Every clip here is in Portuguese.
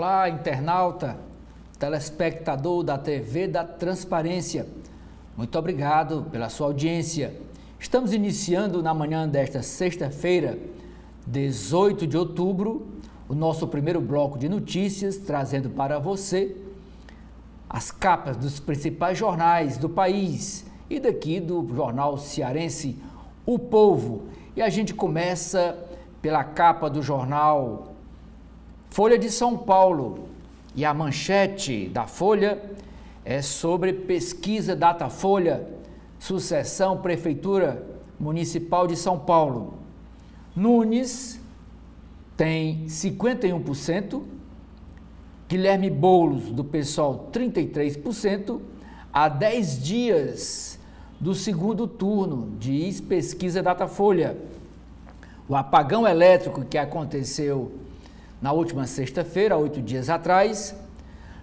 Olá, internauta, telespectador da TV da Transparência. Muito obrigado pela sua audiência. Estamos iniciando na manhã desta sexta-feira, 18 de outubro, o nosso primeiro bloco de notícias, trazendo para você as capas dos principais jornais do país e daqui do jornal cearense O Povo. E a gente começa pela capa do jornal Folha de São Paulo. E a manchete da Folha é sobre pesquisa Datafolha, sucessão Prefeitura Municipal de São Paulo. Nunes tem 51%, Guilherme Boulos, do PSOL, 33%, a 10 dias do segundo turno, diz pesquisa Datafolha. O apagão elétrico que aconteceu na última sexta-feira, 8 dias atrás,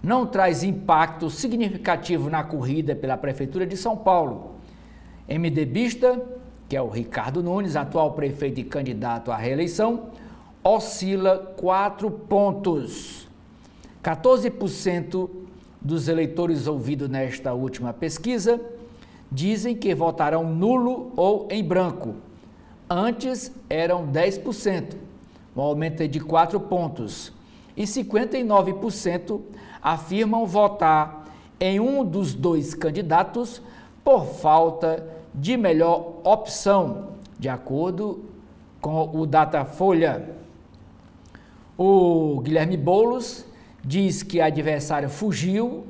não traz impacto significativo na corrida pela Prefeitura de São Paulo. MDBista, que é o Ricardo Nunes, atual prefeito e candidato à reeleição, oscila 4 pontos. 14% dos eleitores ouvidos nesta última pesquisa dizem que votarão nulo ou em branco. Antes eram 10%. Um aumento de 4 pontos, e 59% afirmam votar em um dos dois candidatos por falta de melhor opção, de acordo com o Datafolha. O Guilherme Boulos diz que o adversário fugiu,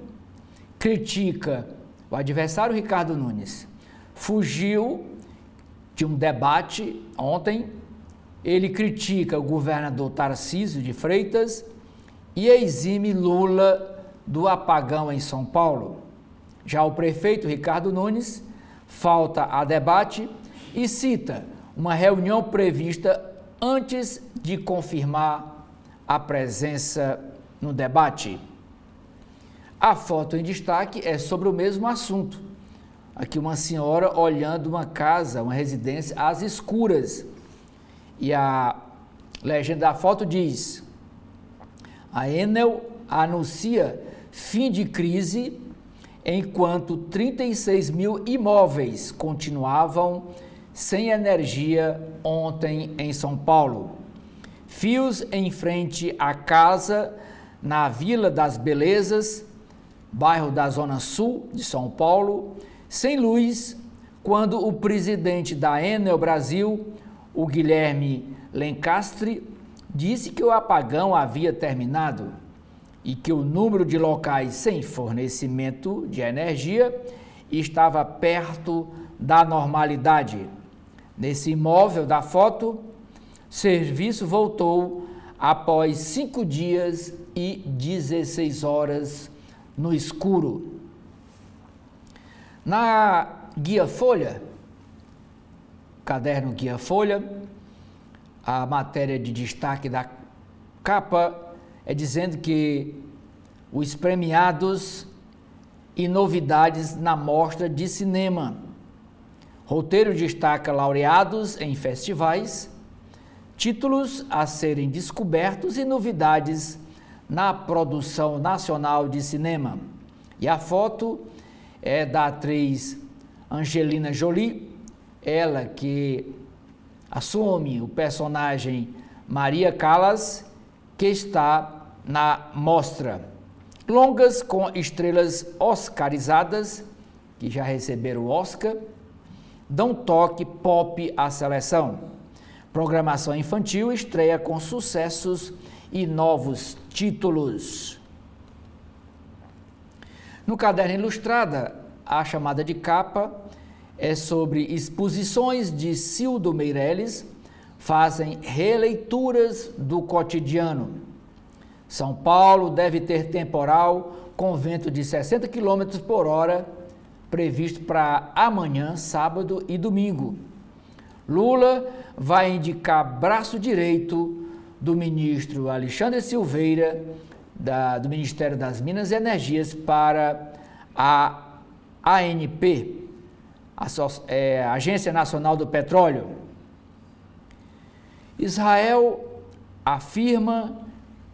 critica o adversário Ricardo Nunes, fugiu de um debate ontem. Ele critica o governador Tarcísio de Freitas e exime Lula do apagão em São Paulo. Já o prefeito Ricardo Nunes falta a debate e cita uma reunião prevista antes de confirmar a presença no debate. A foto em destaque é sobre o mesmo assunto. Aqui uma senhora olhando uma casa, uma residência às escuras. E a legenda da foto diz: a Enel anuncia fim de crise enquanto 36 mil imóveis continuavam sem energia ontem em São Paulo. Fios em frente à casa na Vila das Belezas, bairro da Zona Sul de São Paulo, sem luz, quando o presidente da Enel Brasil, o Guilherme Lencastre, disse que o apagão havia terminado e que o número de locais sem fornecimento de energia estava perto da normalidade. Nesse imóvel da foto, serviço voltou após 5 dias e 16 horas no escuro. Na Guia Folha, caderno Guia Folha, a matéria de destaque da capa é dizendo que os premiados e novidades na mostra de cinema. Roteiro destaca laureados em festivais, títulos a serem descobertos e novidades na produção nacional de cinema. E a foto é da atriz Angelina Jolie, ela que assume o personagem Maria Callas, que está na mostra. Longas com estrelas oscarizadas, que já receberam o Oscar, dão toque pop à seleção. Programação infantil estreia com sucessos e novos títulos. No caderno Ilustrada, a chamada de capa é sobre exposições de Cildo Meirelles, fazem releituras do cotidiano. São Paulo deve ter temporal com vento de 60 km por hora, previsto para amanhã, sábado e domingo. Lula vai indicar braço direito do ministro Alexandre Silveira, do Ministério das Minas e Energias, para a ANP, Agência Nacional do Petróleo. Israel afirma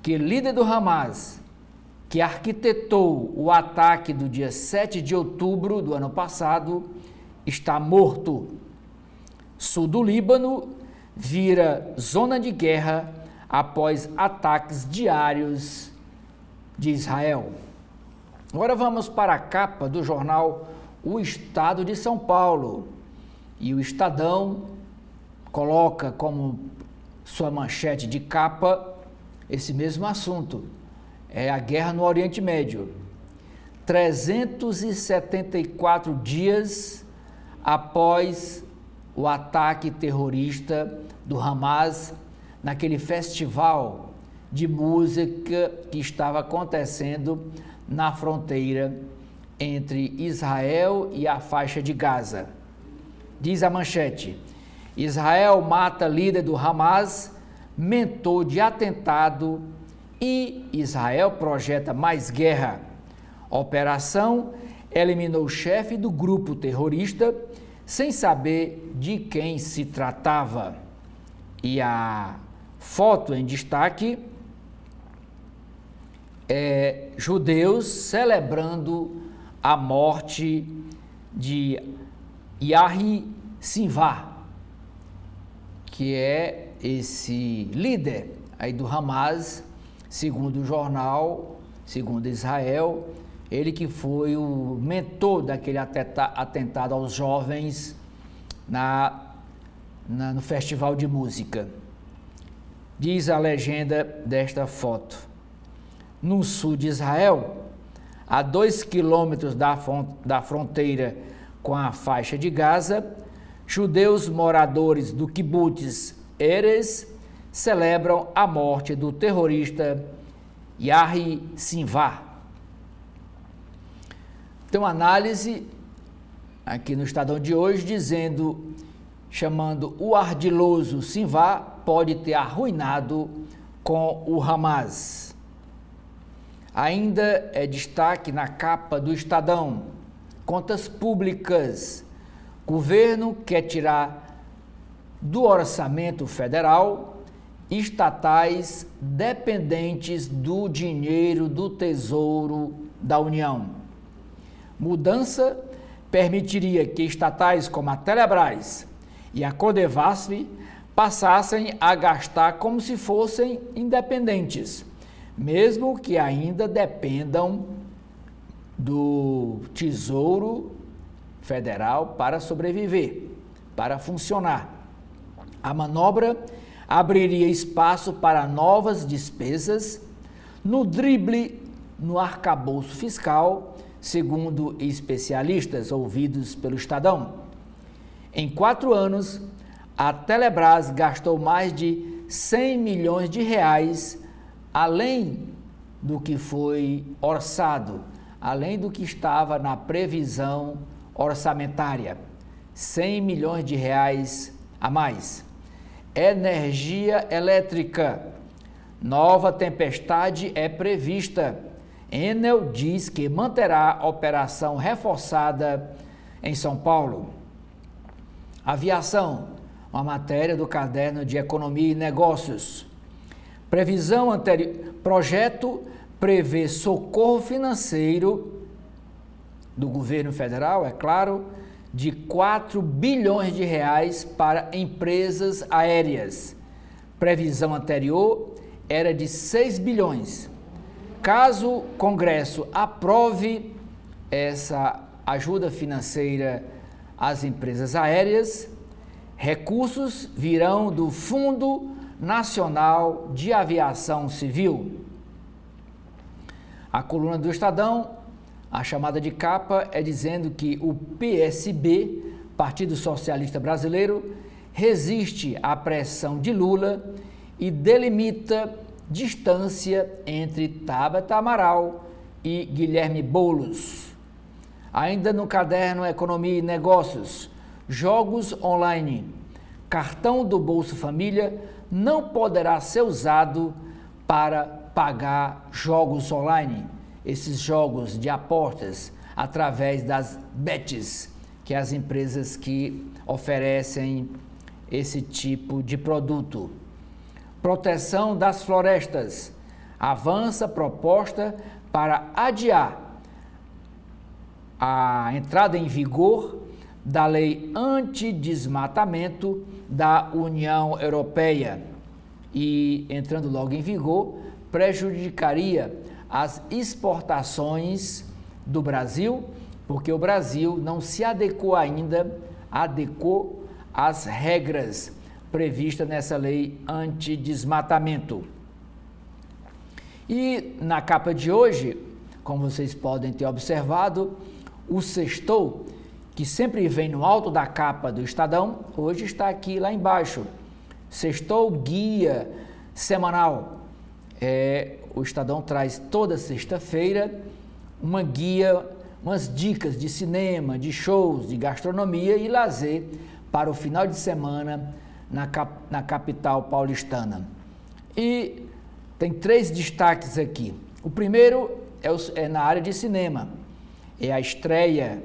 que líder do Hamas, que arquitetou o ataque do dia 7 de outubro do ano passado, está morto. Sul do Líbano vira zona de guerra após ataques diários de Israel. Agora vamos para a capa do jornal O Estado de São Paulo. E o Estadão coloca como sua manchete de capa esse mesmo assunto. É a guerra no Oriente Médio. 374 dias após o ataque terrorista do Hamas naquele festival de música que estava acontecendo na fronteira entre Israel e a faixa de Gaza. Diz a manchete: Israel mata líder do Hamas, mentor de atentado, e Israel projeta mais guerra. Operação eliminou o chefe do grupo terrorista sem saber de quem se tratava. E a foto em destaque é judeus celebrando a morte de Yahya Sinwar, que é esse líder aí do Hamas, segundo o jornal, segundo Israel, ele que foi o mentor daquele atentado aos jovens no festival de música. Diz a legenda desta foto: no sul de Israel, a 2 quilômetros da fronteira com a faixa de Gaza, judeus moradores do kibbutz Erez celebram a morte do terrorista Yahya Sinwar. Tem uma análise aqui no Estadão de hoje chamando o ardiloso Sinwar pode ter arruinado com o Hamas. Ainda é destaque na capa do Estadão: contas públicas. Governo quer tirar do orçamento federal estatais dependentes do dinheiro do Tesouro da União. Mudança permitiria que estatais como a Telebrás e a Codevasf passassem a gastar como se fossem independentes, mesmo que ainda dependam do Tesouro Federal para sobreviver, para funcionar. A manobra abriria espaço para novas despesas no drible no arcabouço fiscal, segundo especialistas ouvidos pelo Estadão. Em 4 anos, a Telebrás gastou mais de 100 milhões de reais, além do que foi orçado, além do que estava na previsão orçamentária. 100 milhões de reais a mais. Energia elétrica. Nova tempestade é prevista. Enel diz que manterá operação reforçada em São Paulo. Aviação, uma matéria do Caderno de Economia e Negócios. Previsão anterior. Projeto prevê socorro financeiro do governo federal, é claro, de 4 bilhões de reais para empresas aéreas. Previsão anterior era de 6 bilhões. Caso o Congresso aprove essa ajuda financeira às empresas aéreas, recursos virão do Fundo Nacional de Aviação Civil. A coluna do Estadão, a chamada de capa, é dizendo que o PSB, Partido Socialista Brasileiro, resiste à pressão de Lula e delimita distância entre Tabata Amaral e Guilherme Boulos. Ainda no Caderno Economia e Negócios, jogos online. Cartão do Bolsa Família não poderá ser usado para pagar jogos online, esses jogos de apostas através das bets, que é as empresas que oferecem esse tipo de produto. Proteção das florestas. avança proposta para adiar a entrada em vigor da lei antidesmatamento da União Europeia e, entrando logo em vigor, prejudicaria as exportações do Brasil, porque o Brasil não se adequou às regras previstas nessa lei antidesmatamento. E na capa de hoje, como vocês podem ter observado, o Sextou, que sempre vem no alto da capa do Estadão, hoje está aqui lá embaixo. Sextou guia semanal. O Estadão traz toda sexta-feira uma guia, umas dicas de cinema, de shows, de gastronomia e lazer para o final de semana na capital paulistana. E tem 3 destaques aqui. O primeiro é na área de cinema. É a estreia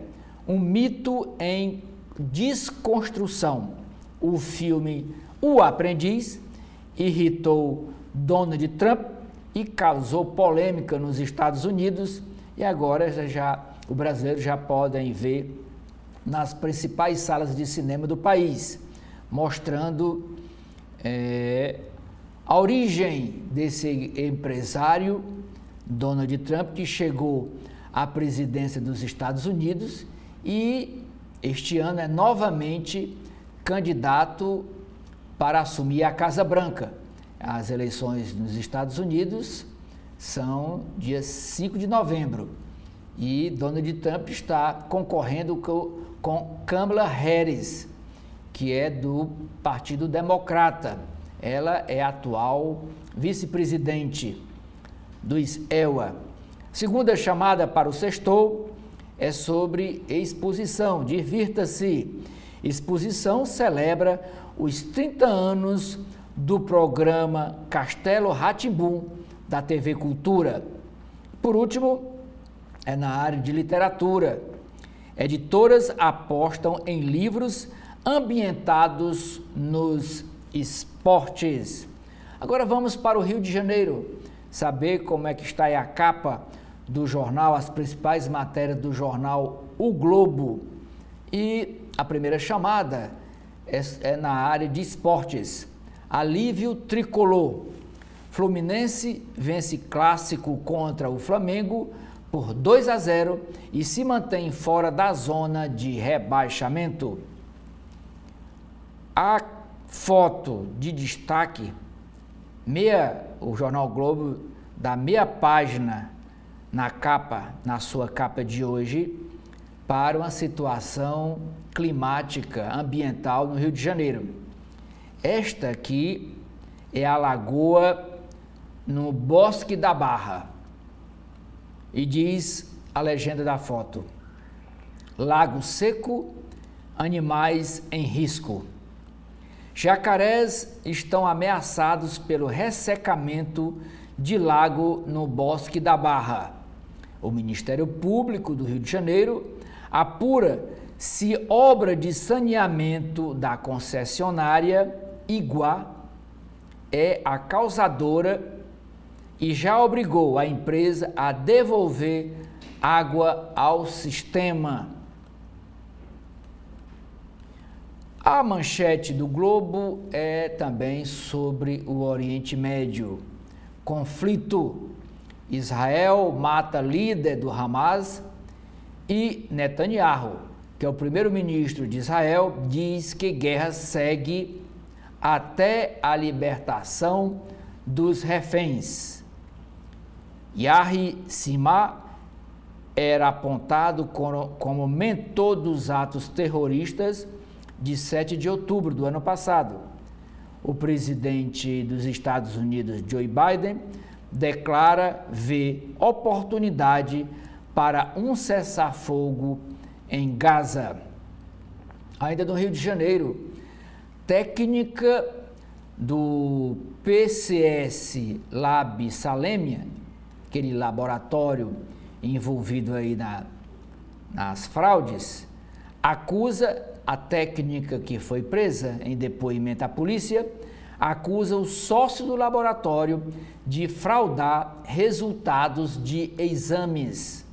Um Mito em Desconstrução. O filme O Aprendiz irritou Donald Trump e causou polêmica nos Estados Unidos e agora o brasileiro já podem ver nas principais salas de cinema do país, mostrando a origem desse empresário Donald Trump, que chegou à presidência dos Estados Unidos e este ano é novamente candidato para assumir a Casa Branca. As eleições nos Estados Unidos são dia 5 de novembro e Donald Trump está concorrendo com Kamala Harris, que é do Partido Democrata. Ela é a atual vice-presidente dos EUA. Segunda chamada para o Sextou é sobre exposição. Divirta-se. Exposição celebra os 30 anos do programa Castelo Rá-Tim-Bum da TV Cultura. Por último, é na área de literatura. Editoras apostam em livros ambientados nos esportes. Agora vamos para o Rio de Janeiro, saber como é que está aí a capa do jornal, as principais matérias do jornal O Globo. E a primeira chamada é na área de esportes. Alívio tricolor. Fluminense vence clássico contra o Flamengo por 2-0 e se mantém fora da zona de rebaixamento. A foto de destaque, o jornal Globo dá meia página na sua capa de hoje para uma situação climática, ambiental no Rio de Janeiro. Esta aqui é a lagoa no Bosque da Barra e diz a legenda da foto: Lago seco, animais em risco. Jacarés estão ameaçados pelo ressecamento de lago no Bosque da Barra. O Ministério Público do Rio de Janeiro apura se obra de saneamento da concessionária Iguá é a causadora e já obrigou a empresa a devolver água ao sistema. A manchete do Globo é também sobre o Oriente Médio. Conflito. Israel mata líder do Hamas e Netanyahu, que é o primeiro-ministro de Israel, diz que guerra segue até a libertação dos reféns. Yahi Sima era apontado como mentor dos atos terroristas de 7 de outubro do ano passado. O presidente dos Estados Unidos, Joe Biden, declara ver oportunidade para um cessar-fogo em Gaza. Ainda no Rio de Janeiro, técnica do PCS Lab Salemia, aquele laboratório envolvido aí nas fraudes, acusa a técnica que foi presa em depoimento à polícia, acusa o sócio do laboratório de fraudar resultados de exames.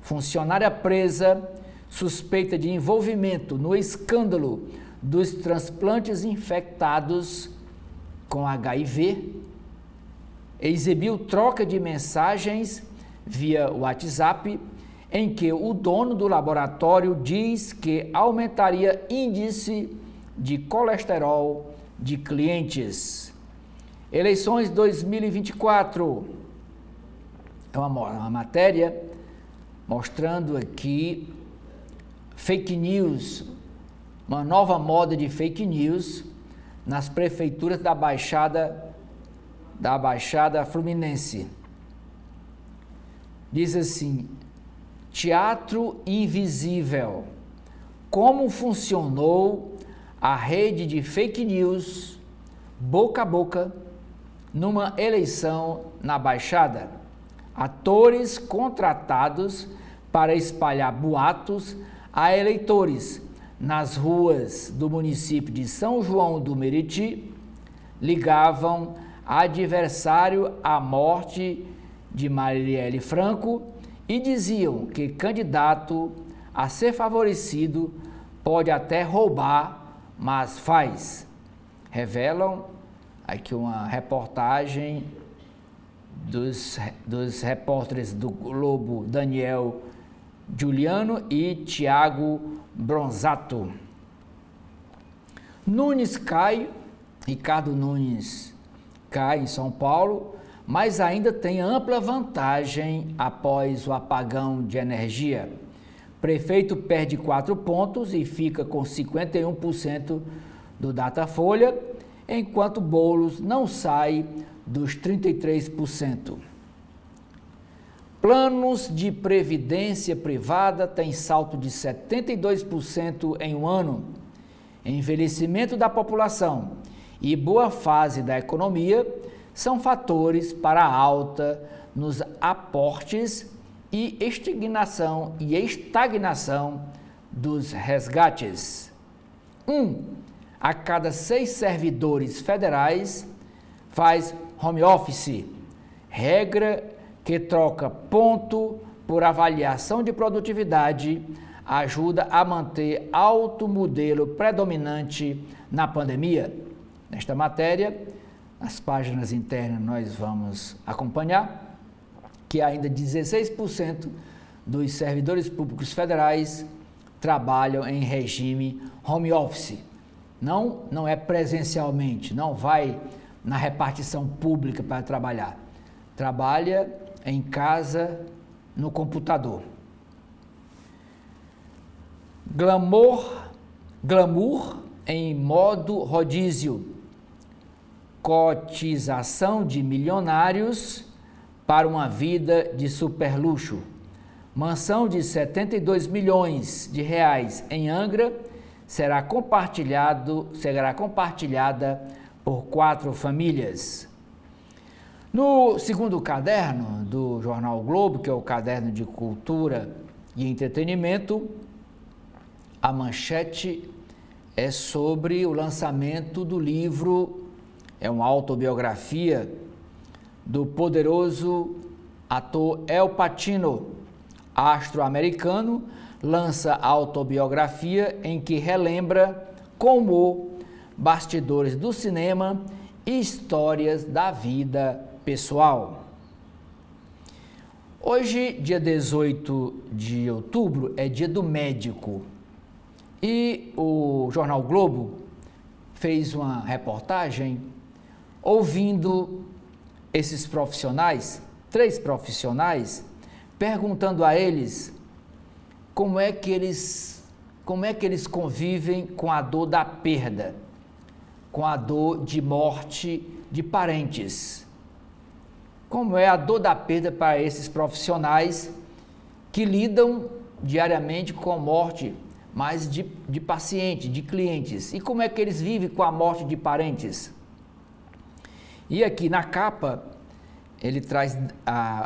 Funcionária presa suspeita de envolvimento no escândalo dos transplantes infectados com HIV, exibiu troca de mensagens via WhatsApp em que o dono do laboratório diz que aumentaria índice de colesterol de clientes. Eleições 2024. É uma matéria mostrando aqui fake news, uma nova moda de fake news nas prefeituras da Baixada Fluminense. Diz assim: Teatro Invisível. Como funcionou a rede de fake news boca a boca numa eleição na Baixada? Atores contratados para espalhar boatos a eleitores nas ruas do município de São João do Meriti ligavam adversário à morte de Marielle Franco e diziam que candidato a ser favorecido pode até roubar, mas faz. Revelam aqui uma reportagem dos repórteres do Globo Daniel Juliano e Tiago Bronzato. Nunes cai, Ricardo Nunes cai em São Paulo, mas ainda tem ampla vantagem após o apagão de energia. Prefeito perde 4 pontos e fica com 51% do Datafolha, enquanto Boulos não sai dos 33%. Planos de previdência privada têm salto de 72% em um ano. Envelhecimento da população e boa fase da economia são fatores para a alta nos aportes e estagnação dos resgates. 1 a cada 6 servidores federais faz home office, regra que troca ponto por avaliação de produtividade ajuda a manter alto modelo predominante na pandemia. Nesta matéria, nas páginas internas nós vamos acompanhar que ainda 16% dos servidores públicos federais trabalham em regime home office. Não é presencialmente, não vai na repartição pública para trabalhar. Trabalha em casa, no computador. Glamour em modo rodízio. Cotização de milionários para uma vida de superluxo. Mansão de 72 milhões de reais em Angra será compartilhada por 4 famílias. No segundo caderno do Jornal o Globo, que é o caderno de cultura e entretenimento, a manchete é sobre o lançamento do livro, é uma autobiografia do poderoso ator Al Pacino, astro americano, lança a autobiografia em que relembra com humor bastidores do cinema e histórias da vida pessoal. Hoje, dia 18 de outubro, é dia do médico e o Jornal Globo fez uma reportagem ouvindo esses profissionais, 3 profissionais, perguntando a eles como é que eles convivem com a dor da perda, com a dor de morte de parentes. Como é a dor da perda para esses profissionais que lidam diariamente com a morte, mas de pacientes, de clientes. E como é que eles vivem com a morte de parentes? E aqui na capa,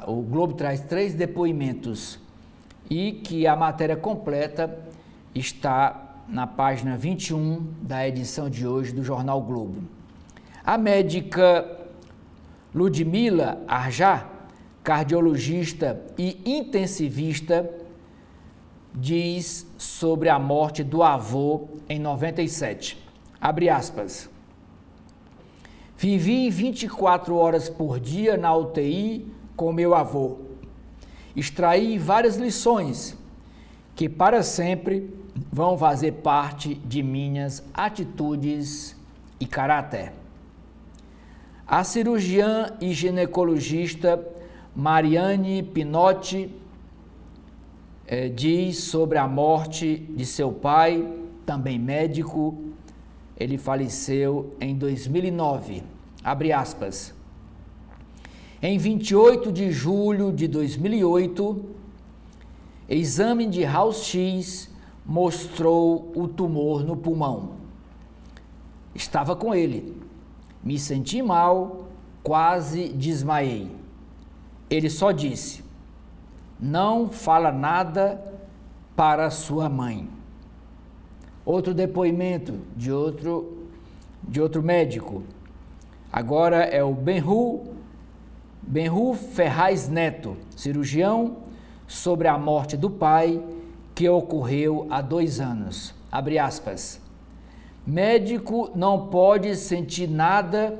o Globo traz 3 depoimentos e que a matéria completa está na página 21 da edição de hoje do Jornal Globo. A médica Ludmila Arjá, cardiologista e intensivista, diz sobre a morte do avô em 97. Abre aspas. Vivi 24 horas por dia na UTI com meu avô. Extraí várias lições que para sempre vão fazer parte de minhas atitudes e caráter. A cirurgiã e ginecologista Mariane Pinotti diz sobre a morte de seu pai, também médico. Ele faleceu em 2009. Abre aspas. Em 28 de julho de 2008, exame de raio-x mostrou o tumor no pulmão. Estava com ele. Me senti mal, quase desmaiei. Ele só disse: não fala nada para sua mãe. Outro depoimento de outro médico. Agora é o Benhu Ferraz Neto, cirurgião, sobre a morte do pai que ocorreu há 2 anos. Abre aspas. Médico não pode sentir nada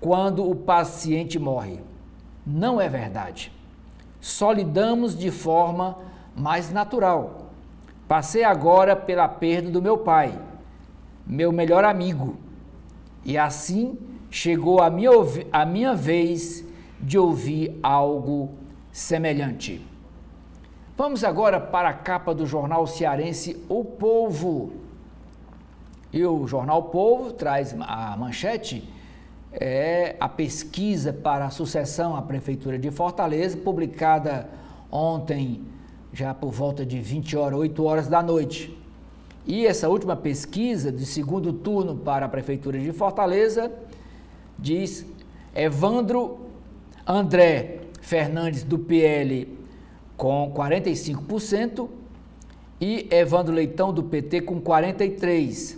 quando o paciente morre. Não é verdade. Só lidamos de forma mais natural. Passei agora pela perda do meu pai, meu melhor amigo, e assim chegou a minha vez de ouvir algo semelhante. Vamos agora para a capa do jornal cearense O Povo. E o jornal O Povo traz a manchete, a pesquisa para a sucessão à Prefeitura de Fortaleza, publicada ontem, já por volta de 8 horas da noite. E essa última pesquisa de segundo turno para a Prefeitura de Fortaleza diz Evandro André Fernandes do PL com 45% e Evandro Leitão do PT com 43%.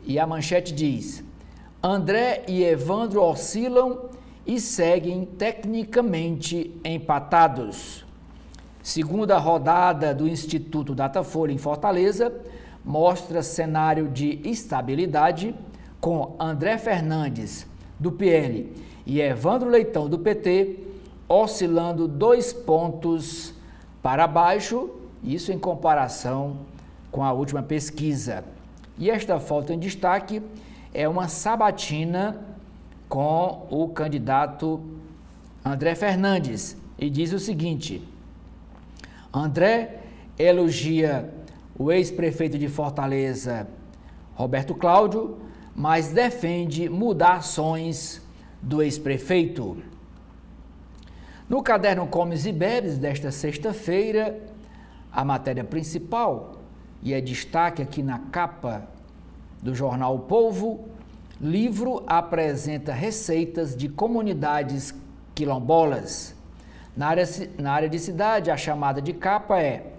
E a manchete diz: André e Evandro oscilam e seguem tecnicamente empatados. Segunda rodada do Instituto Datafolha em Fortaleza mostra cenário de estabilidade com André Fernandes do PL e Evandro Leitão do PT oscilando 2 pontos para baixo, isso em comparação com a última pesquisa. E esta foto em destaque é uma sabatina com o candidato André Fernandes e diz o seguinte: André elogia o ex-prefeito de Fortaleza, Roberto Cláudio, mas defende mudar ações do ex-prefeito. No caderno Comes e Bebes desta sexta-feira, a matéria principal, e é destaque aqui na capa do jornal O Povo, livro apresenta receitas de comunidades quilombolas. Na área de cidade, a chamada de capa é: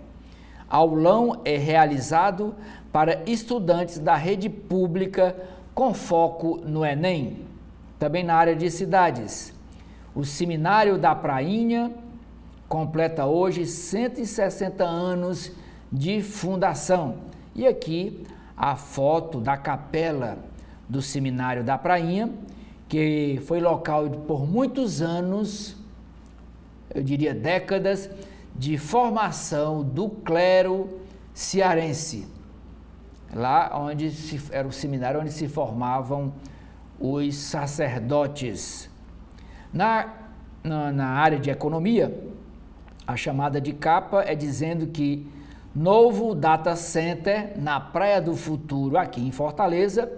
aulão é realizado para estudantes da rede pública com foco no Enem. Também na área de cidades, o Seminário da Prainha completa hoje 160 anos de fundação. E aqui a foto da capela do Seminário da Prainha, que foi local por muitos anos, eu diria décadas, de formação do clero cearense. Lá onde era o seminário onde se formavam os sacerdotes. Na área de economia, a chamada de capa é dizendo que novo data center na Praia do Futuro, aqui em Fortaleza,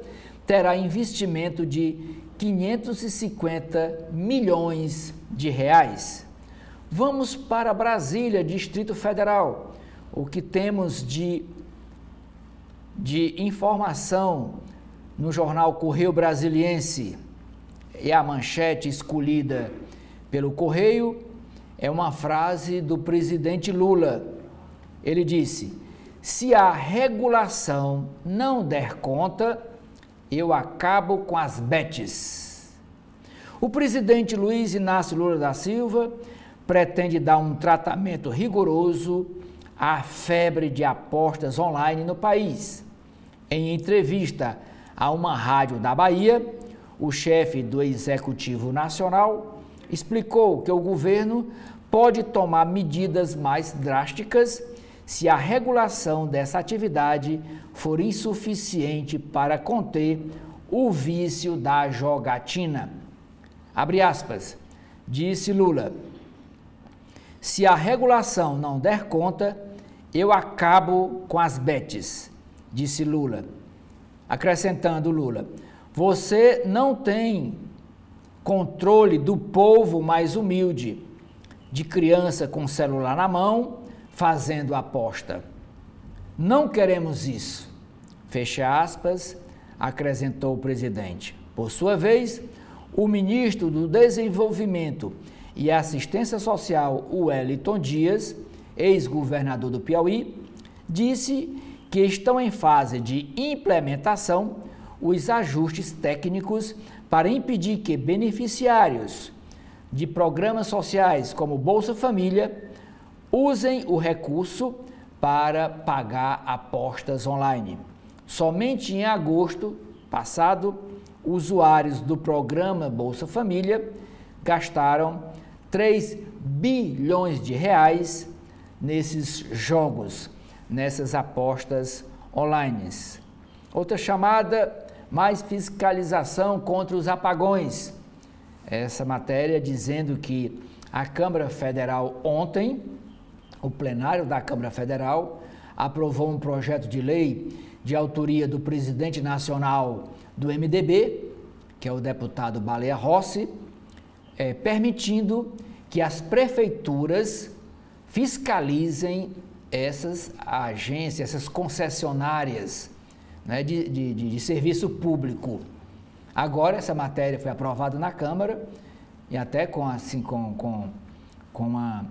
terá investimento de 550 milhões de reais. Vamos para Brasília, Distrito Federal. O que temos de informação no jornal Correio Brasiliense e a manchete escolhida pelo Correio é uma frase do presidente Lula. Ele disse: se a regulação não der conta, eu acabo com as bets. O presidente Luiz Inácio Lula da Silva pretende dar um tratamento rigoroso à febre de apostas online no país. Em entrevista a uma rádio da Bahia, o chefe do Executivo Nacional explicou que o governo pode tomar medidas mais drásticas se a regulação dessa atividade for insuficiente para conter o vício da jogatina. Abre aspas, disse Lula. Se a regulação não der conta, eu acabo com as bets, disse Lula. Acrescentando Lula, você não tem controle do povo mais humilde, de criança com celular na mão, fazendo aposta. Não queremos isso. Fecha aspas, acrescentou o presidente. Por sua vez, o ministro do Desenvolvimento e Assistência Social, Wellington Dias, ex-governador do Piauí, disse que estão em fase de implementação os ajustes técnicos para impedir que beneficiários de programas sociais como Bolsa Família usem o recurso para pagar apostas online. Somente em agosto passado, usuários do programa Bolsa Família gastaram 3 bilhões de reais nesses jogos, nessas apostas online. Outra chamada, mais fiscalização contra os apagões. Essa matéria dizendo que a Câmara Federal ontem, o plenário da Câmara Federal, aprovou um projeto de lei de autoria do presidente nacional do MDB, que é o deputado Baleia Rossi, permitindo que as prefeituras fiscalizem essas agências, essas concessionárias, né, de serviço público. Agora, essa matéria foi aprovada na Câmara e até com uma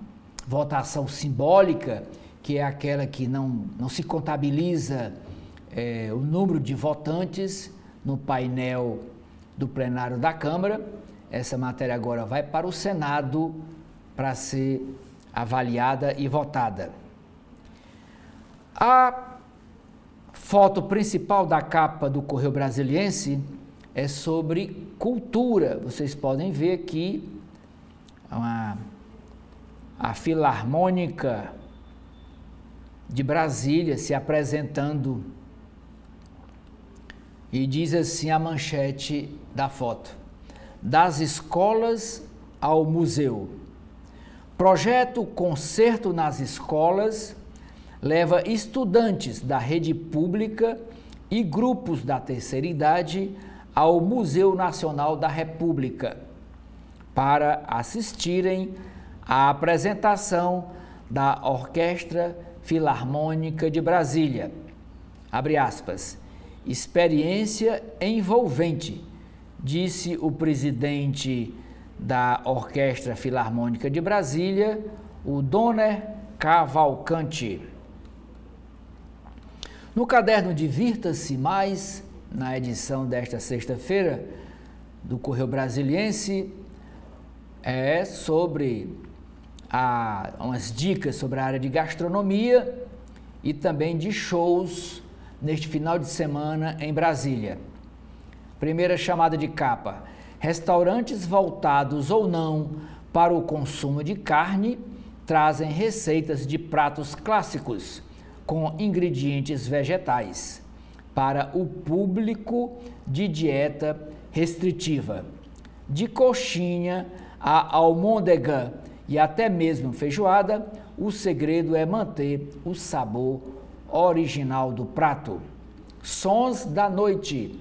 votação simbólica, que é aquela que não se contabiliza o número de votantes no painel do plenário da Câmara. Essa matéria agora vai para o Senado para ser avaliada e votada. A foto principal da capa do Correio Brasiliense é sobre cultura. Vocês podem ver aqui a Filarmônica de Brasília se apresentando, e diz assim a manchete da foto: das escolas ao museu. Projeto Concerto nas Escolas leva estudantes da rede pública e grupos da terceira idade ao Museu Nacional da República para assistirem à apresentação da Orquestra Filarmônica de Brasília. Abre aspas. Experiência envolvente, disse o presidente da Orquestra Filarmônica de Brasília, o Donner Cavalcante. No caderno Divirta-se Mais, na edição desta sexta-feira do Correio Brasiliense, sobre umas dicas sobre a área de gastronomia e também de shows neste final de semana em Brasília. Primeira chamada de capa: restaurantes voltados ou não para o consumo de carne trazem receitas de pratos clássicos com ingredientes vegetais para o público de dieta restritiva. De coxinha a almôndega e até mesmo feijoada, o segredo é manter o sabor original do prato. Sons da noite: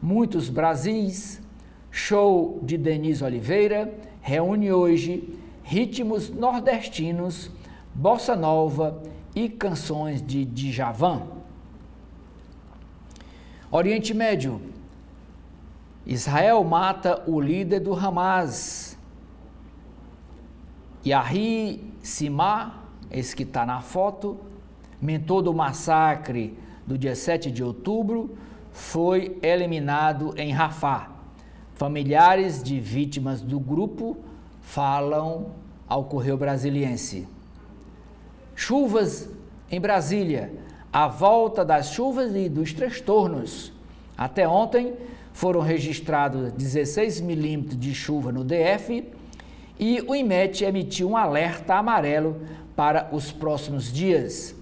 muitos Brasis, show de Denise Oliveira, reúne hoje ritmos nordestinos, bossa nova e canções de Djavan. Oriente Médio: Israel mata o líder do Hamas. Yahya Simar, esse que está na foto, mentor do massacre do dia 7 de outubro, foi eliminado em Rafah. Familiares de vítimas do grupo falam ao Correio Brasiliense. Chuvas em Brasília. A volta das chuvas e dos transtornos. Até ontem foram registrados 16 milímetros de chuva no DF e o INMET emitiu um alerta amarelo para os próximos dias.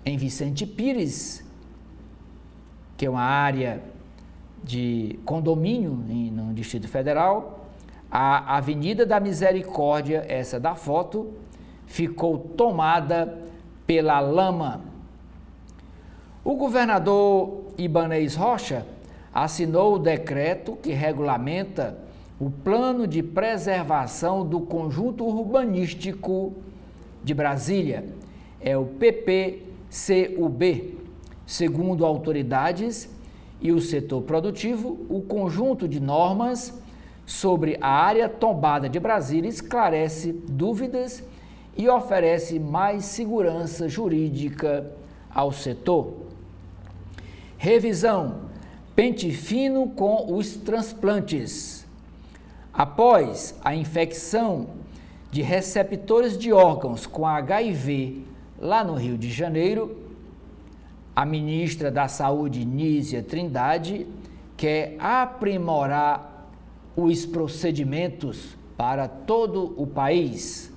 Em Vicente Pires, que é uma área de condomínio no Distrito Federal, a Avenida da Misericórdia, essa da foto, ficou tomada pela lama. O governador Ibanez Rocha assinou o decreto que regulamenta o Plano de Preservação do Conjunto Urbanístico de Brasília, é o PPCUB. Segundo autoridades e o setor produtivo, o conjunto de normas sobre a área tombada de Brasília esclarece dúvidas e oferece mais segurança jurídica ao setor. Revisão: pente fino com os transplantes. Após a infecção de receptores de órgãos com HIV lá no Rio de Janeiro, a ministra da Saúde, Nízia Trindade, quer aprimorar os procedimentos para todo o país.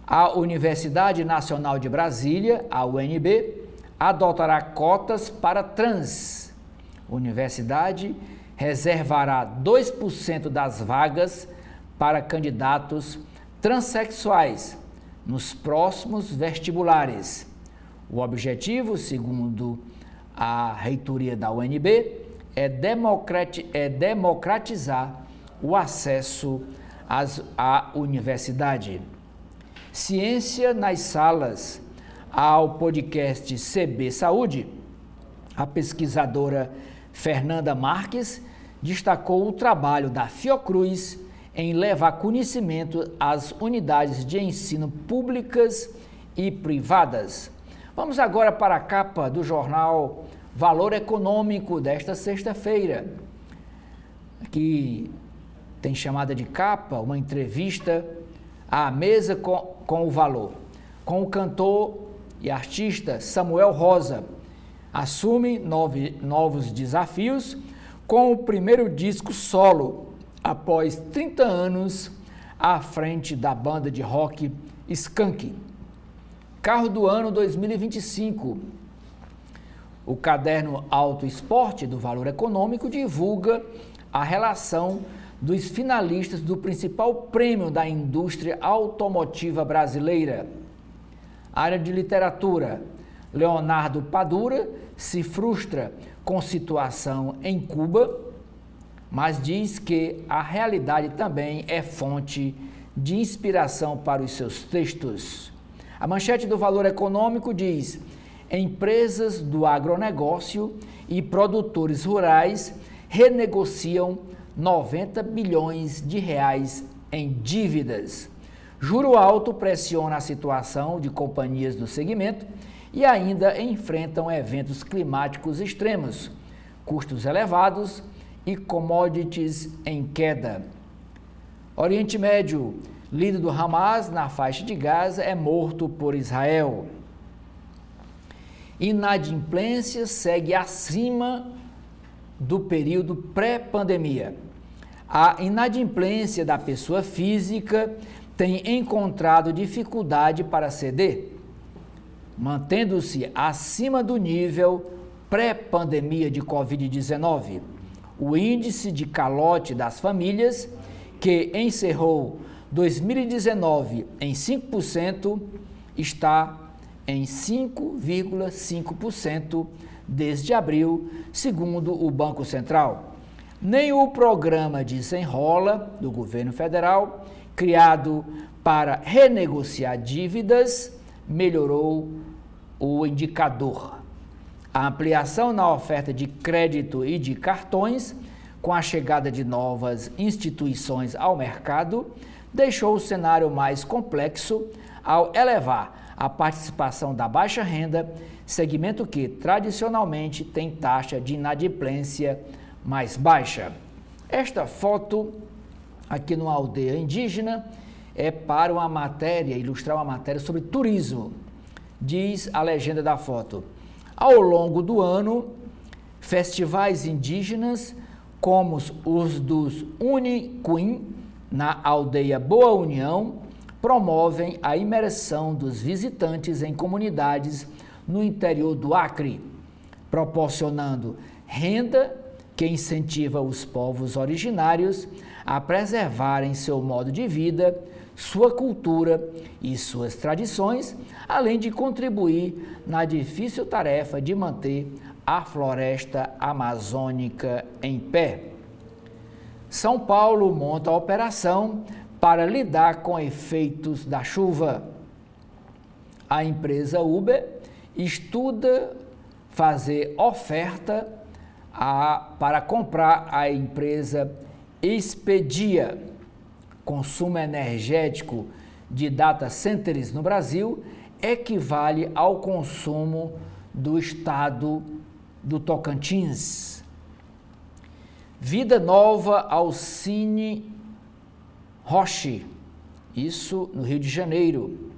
A Universidade Nacional de Brasília, a UNB, adotará cotas para trans. A universidade reservará 2% das vagas para candidatos transexuais nos próximos vestibulares. O objetivo, segundo a reitoria da UNB, é democratizar o acesso à universidade. Ciência nas salas. Ao podcast CB Saúde, a pesquisadora Fernanda Marques destacou o trabalho da Fiocruz em levar conhecimento às unidades de ensino públicas e privadas. Vamos agora para a capa do jornal Valor Econômico desta sexta-feira. Aqui tem chamada de capa uma entrevista à mesa com o Valor, com o cantor e artista Samuel Rosa. Assume novos desafios com o primeiro disco solo, após 30 anos à frente da banda de rock Skank. Carro do ano 2025. O caderno Auto Esporte do Valor Econômico divulga a relação dos finalistas do principal prêmio da indústria automotiva brasileira. Área de literatura. Leonardo Padura se frustra com situação em Cuba, mas diz que a realidade também é fonte de inspiração para os seus textos. A manchete do Valor Econômico diz: empresas do agronegócio e produtores rurais renegociam 90 bilhões de reais em dívidas. Juro alto pressiona a situação de companhias do segmento e ainda enfrentam eventos climáticos extremos, custos elevados e commodities em queda. Oriente Médio. Líder do Hamas na faixa de Gaza é morto por Israel. Inadimplência segue acima do período pré-pandemia. A inadimplência da pessoa física tem encontrado dificuldade para ceder, mantendo-se acima do nível pré-pandemia de Covid-19. O índice de calote das famílias, que encerrou 2019 em 5%, está em 5,5% desde abril, segundo o Banco Central. Nem o programa Desenrola do governo federal, criado para renegociar dívidas, melhorou o indicador. A ampliação na oferta de crédito e de cartões, com a chegada de novas instituições ao mercado, deixou o cenário mais complexo ao elevar a participação da baixa renda, segmento que tradicionalmente tem taxa de inadimplência mais baixa. Esta foto, aqui numa aldeia indígena, é para uma matéria, ilustrar uma matéria sobre turismo. Diz a legenda da foto: ao longo do ano, festivais indígenas, como os dos Unicuim, na aldeia Boa União, promovem a imersão dos visitantes em comunidades no interior do Acre, proporcionando renda que incentiva os povos originários a preservarem seu modo de vida, sua cultura e suas tradições, além de contribuir na difícil tarefa de manter a floresta amazônica em pé. São Paulo monta a operação para lidar com efeitos da chuva. A empresa Uber estuda fazer oferta para comprar a empresa Expedia. Consumo energético de data centers no Brasil equivale ao consumo do estado do Tocantins. Vida nova ao Cine Roche, isso no Rio de Janeiro.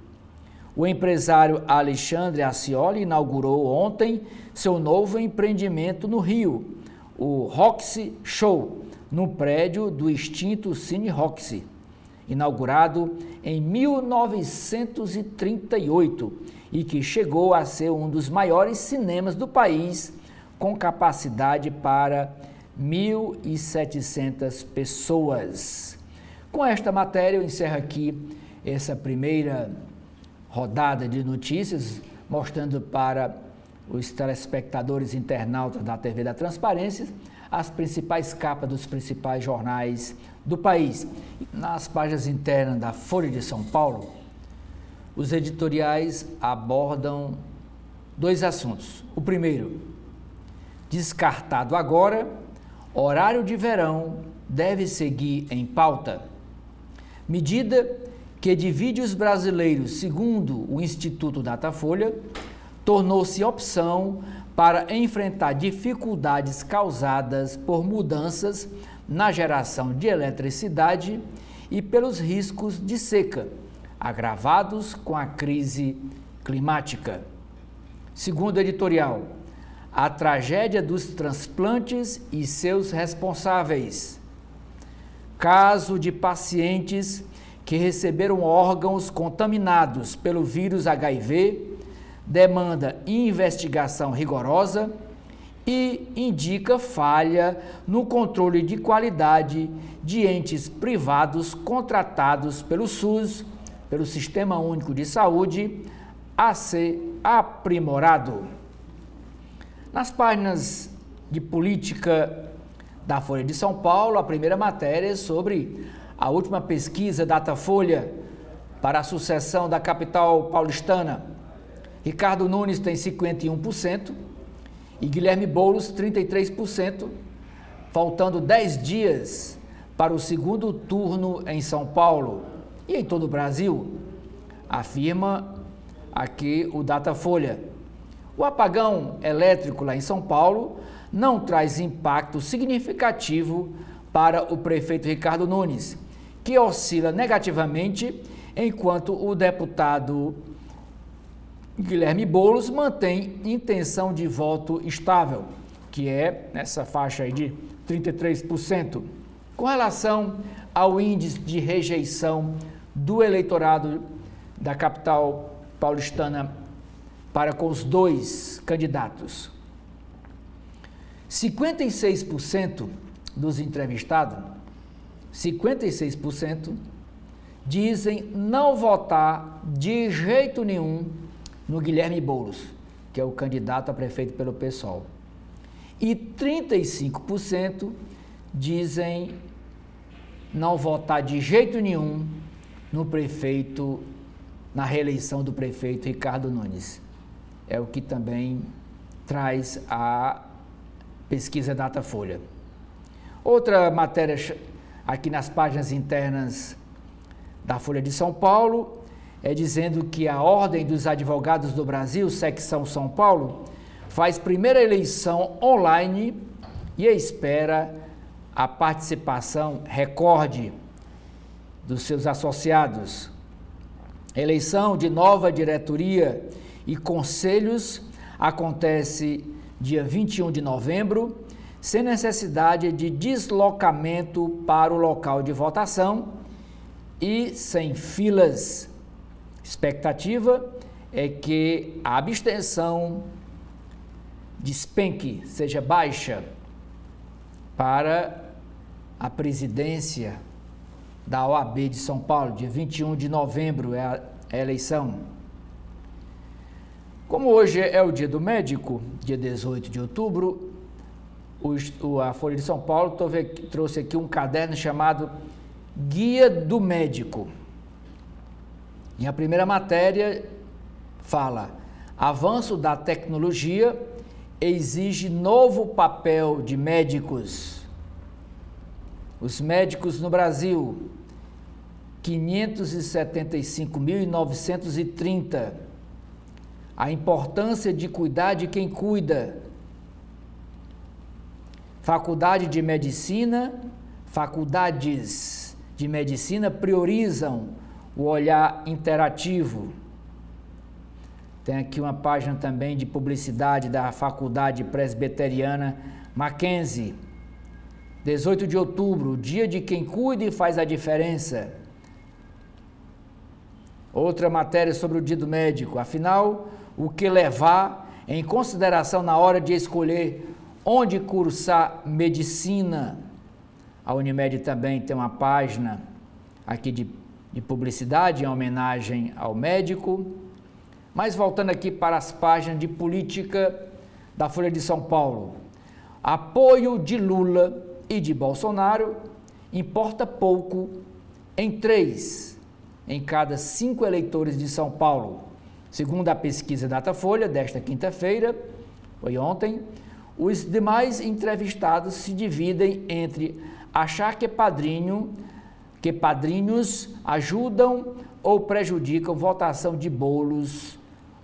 O empresário Alexandre Ascioli inaugurou ontem seu novo empreendimento no Rio, o Roxy Show, no prédio do extinto Cine Roxy, inaugurado em 1938 e que chegou a ser um dos maiores cinemas do país, com capacidade para 1.700 pessoas. Com esta matéria eu encerro aqui essa primeira rodada de notícias, mostrando para os telespectadores internautas da TV da Transparência as principais capas dos principais jornais do país. Nas páginas internas da Folha de São Paulo, os editoriais abordam dois assuntos. O primeiro, descartado agora, horário de verão deve seguir em pauta. Medida que divide os brasileiros, segundo o Instituto Datafolha, tornou-se opção para enfrentar dificuldades causadas por mudanças na geração de eletricidade e pelos riscos de seca, agravados com a crise climática. Segundo o editorial, a tragédia dos transplantes e seus responsáveis. Caso de pacientes que receberam órgãos contaminados pelo vírus HIV, demanda investigação rigorosa e indica falha no controle de qualidade de entes privados contratados pelo SUS, pelo Sistema Único de Saúde, a ser aprimorado. Nas páginas de política da Folha de São Paulo, a primeira matéria é sobre a última pesquisa Datafolha para a sucessão da capital paulistana. Ricardo Nunes tem 51% e Guilherme Boulos 33%, faltando 10 dias para o segundo turno em São Paulo e em todo o Brasil, afirma aqui o Datafolha. O apagão elétrico lá em São Paulo não traz impacto significativo para o prefeito Ricardo Nunes, que oscila negativamente, enquanto o deputado Guilherme Boulos mantém intenção de voto estável, que é nessa faixa aí de 33%. Com relação ao índice de rejeição do eleitorado da capital paulistana para com os dois candidatos, 56% dos entrevistados, 56% dizem não votar de jeito nenhum no Guilherme Boulos, que é o candidato a prefeito pelo PSOL. E 35% dizem não votar de jeito nenhum no prefeito, na reeleição do prefeito Ricardo Nunes. É o que também traz a pesquisa Datafolha. Outra matéria aqui nas páginas internas da Folha de São Paulo é dizendo que a Ordem dos Advogados do Brasil, secção São Paulo, faz primeira eleição online e espera a participação recorde dos seus associados. Eleição de nova diretoria e conselhos acontece dia 21 de novembro, sem necessidade de deslocamento para o local de votação e sem filas. Expectativa é que a abstenção despenque, seja baixa para a presidência da OAB de São Paulo, dia 21 de novembro é a eleição. Como hoje é o dia do médico, dia 18 de outubro, a Folha de São Paulo trouxe aqui um caderno chamado Guia do Médico. E a primeira matéria fala: avanço da tecnologia exige novo papel de médicos. Os médicos no Brasil, 575.930. A importância de cuidar de quem cuida. Faculdades de medicina priorizam o olhar interativo. Tem aqui uma página também de publicidade da Faculdade Presbiteriana Mackenzie. 18 de outubro, dia de quem cuida e faz a diferença. Outra matéria sobre o dia do médico. Afinal, o que levar em consideração na hora de escolher onde cursar medicina? A Unimed também tem uma página aqui de publicidade em homenagem ao médico. Mas voltando aqui para as páginas de política da Folha de São Paulo. Apoio de Lula e de Bolsonaro importa pouco em 3 em cada 5 eleitores de São Paulo. Segundo a pesquisa Datafolha desta quinta-feira, foi ontem, os demais entrevistados se dividem entre achar que padrinhos ajudam ou prejudicam votação de Boulos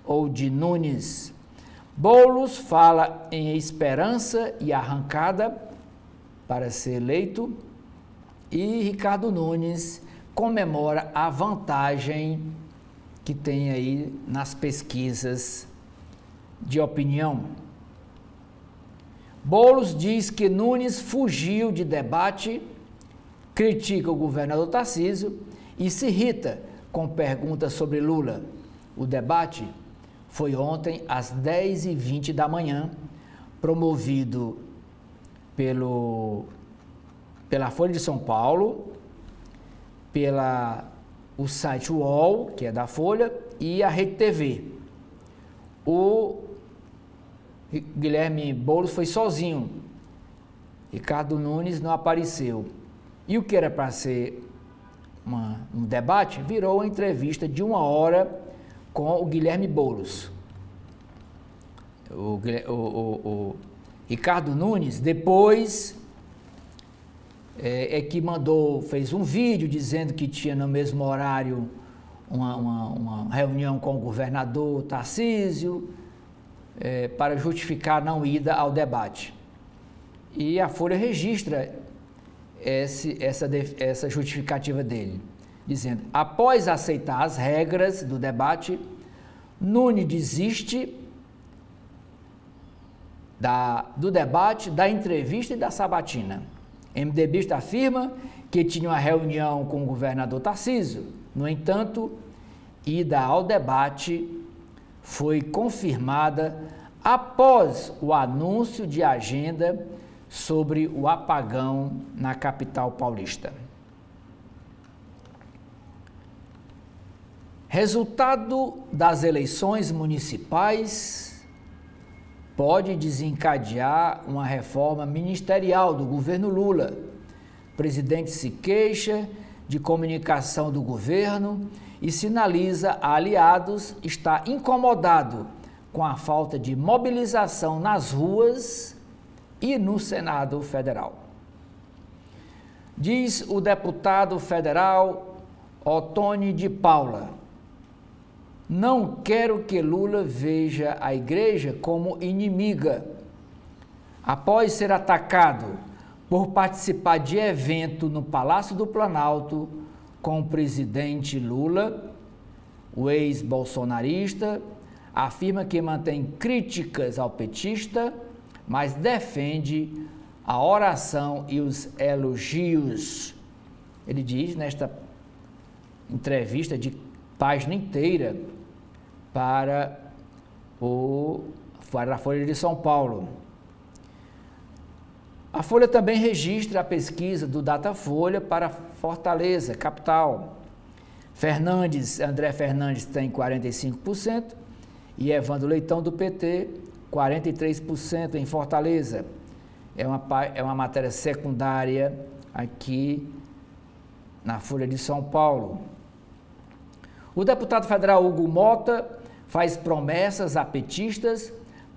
ou de Nunes. Boulos fala em esperança e arrancada para ser eleito e Ricardo Nunes comemora a vantagem que tem aí nas pesquisas de opinião. Boulos diz que Nunes fugiu de debate, critica o governador Tarcísio e se irrita com perguntas sobre Lula. O debate foi ontem às 10h20 da manhã, promovido pela Folha de São Paulo, o site UOL, que é da Folha, e a Rede TV. O Guilherme Boulos foi sozinho. Ricardo Nunes não apareceu. E o que era para ser um debate virou uma entrevista de 1 hora com o Guilherme Boulos. O Ricardo Nunes depois que fez um vídeo dizendo que tinha no mesmo horário uma reunião com o governador Tarcísio para justificar a não ida ao debate. E a Folha registra essa justificativa dele, dizendo: após aceitar as regras do debate, Nunes desiste do debate, da entrevista e da sabatina. MDBista afirma que tinha uma reunião com o governador Tarcísio. No entanto, ida ao debate foi confirmada após o anúncio de agenda sobre o apagão na capital paulista. Resultado das eleições municipais pode desencadear uma reforma ministerial do governo Lula. O presidente se queixa de comunicação do governo e sinaliza a aliados estar incomodado com a falta de mobilização nas ruas e no Senado Federal. Diz o deputado federal Ottoni de Paula: não quero que Lula veja a igreja como inimiga. Após ser atacado por participar de evento no Palácio do Planalto com o presidente Lula. O ex-bolsonarista afirma que mantém críticas ao petista, mas defende a oração e os elogios. Ele diz nesta entrevista de página inteira para a Folha de São Paulo. A Folha também registra a pesquisa do Datafolha para Fortaleza, capital. André Fernandes tem 45% e Evandro Leitão do PT, 43% em Fortaleza. É uma matéria secundária aqui na Folha de São Paulo. O deputado federal Hugo Mota faz promessas a petistas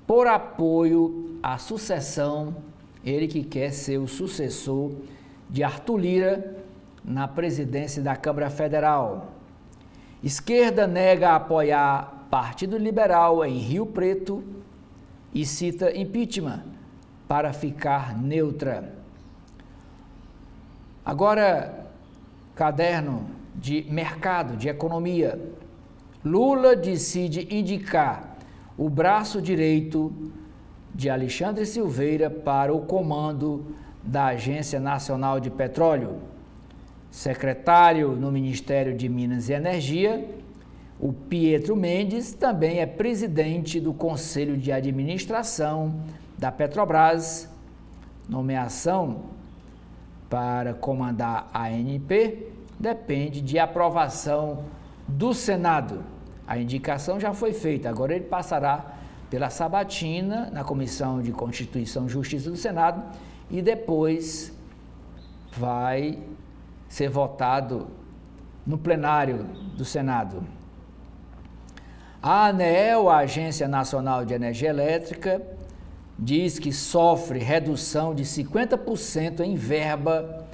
por apoio à sucessão, ele que quer ser o sucessor de Arthur Lira na presidência da Câmara Federal. Esquerda nega apoiar Partido Liberal em Rio Preto e cita impeachment para ficar neutra. Agora, caderno de mercado, de economia. Lula decide indicar o braço direito de Alexandre Silveira para o comando da Agência Nacional de Petróleo. Secretário no Ministério de Minas e Energia, o Pietro Mendes também é presidente do Conselho de Administração da Petrobras. Nomeação para comandar a ANP depende de aprovação do Senado. A indicação já foi feita, agora ele passará pela sabatina na Comissão de Constituição e Justiça do Senado e depois vai ser votado no plenário do Senado. A ANEEL, a Agência Nacional de Energia Elétrica, diz que sofre redução de 50% em verba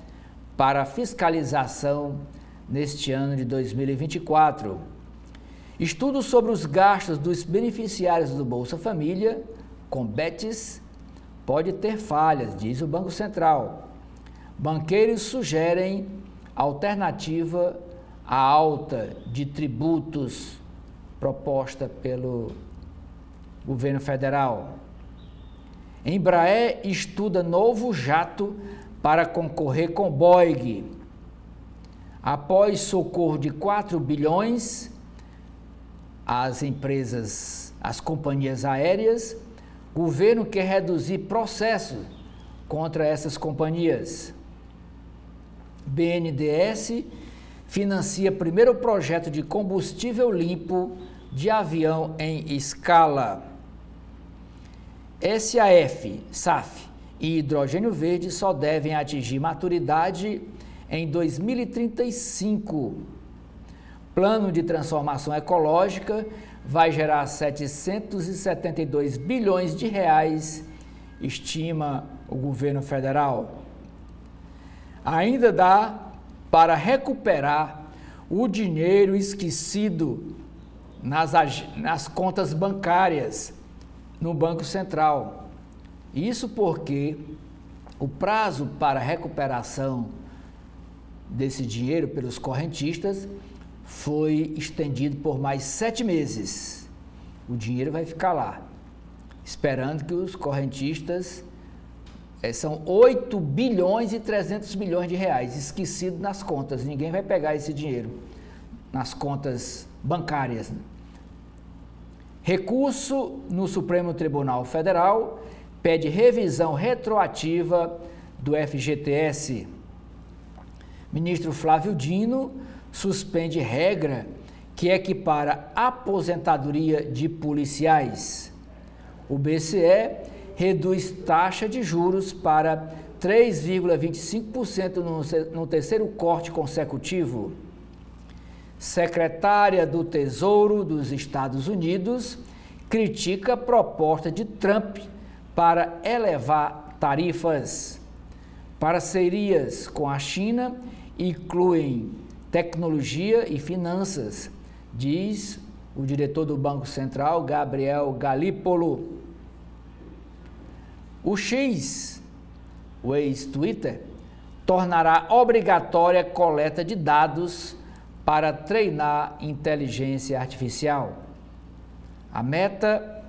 para fiscalização neste ano de 2024. Estudo sobre os gastos dos beneficiários do Bolsa Família, com BETs, pode ter falhas, diz o Banco Central. Banqueiros sugerem alternativa à alta de tributos proposta pelo governo federal. Embraer estuda novo jato para concorrer com Boeing. Após socorro de 4 bilhões às empresas, às companhias aéreas, o governo quer reduzir processos contra essas companhias. BNDES financia primeiro projeto de combustível limpo de avião em escala. SAF e hidrogênio verde só devem atingir maturidade em 2035. Plano de transformação ecológica vai gerar 772 bilhões de reais, estima o governo federal. Ainda dá para recuperar o dinheiro esquecido nas contas bancárias no Banco Central. Isso porque o prazo para recuperação desse dinheiro pelos correntistas foi estendido por mais 7 meses. O dinheiro vai ficar lá, esperando que os correntistas... são 8 bilhões e 300 milhões de reais esquecidos nas contas. Ninguém vai pegar esse dinheiro nas contas bancárias. Recurso no Supremo Tribunal Federal pede revisão retroativa do FGTS. Ministro Flávio Dino suspende regra que equipara aposentadoria de policiais. O BCE reduz taxa de juros para 3,25% no terceiro corte consecutivo. Secretária do Tesouro dos Estados Unidos critica a proposta de Trump para elevar tarifas. Parcerias com a China incluem tecnologia e finanças, diz o diretor do Banco Central, Gabriel Galípolo. O X o ex-Twitter, tornará obrigatória a coleta de dados para treinar inteligência artificial. A Meta,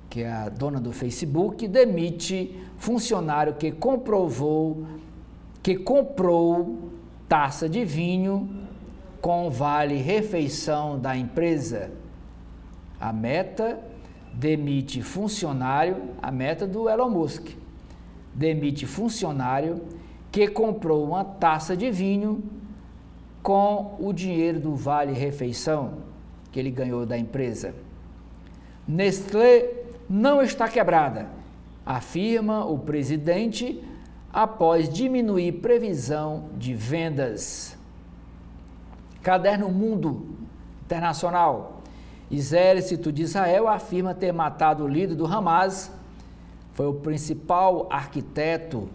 que é a dona do Facebook, demite funcionário que comprou taça de vinho com vale-refeição da empresa. A Meta demite funcionário, a Meta do Elon Musk, demite funcionário que comprou uma taça de vinho com o dinheiro do vale-refeição que ele ganhou da empresa. Nestlé não está quebrada, afirma o presidente após diminuir previsão de vendas. Caderno Mundo Internacional. Exército de Israel afirma ter matado o líder do Hamas. Foi o principal arquiteto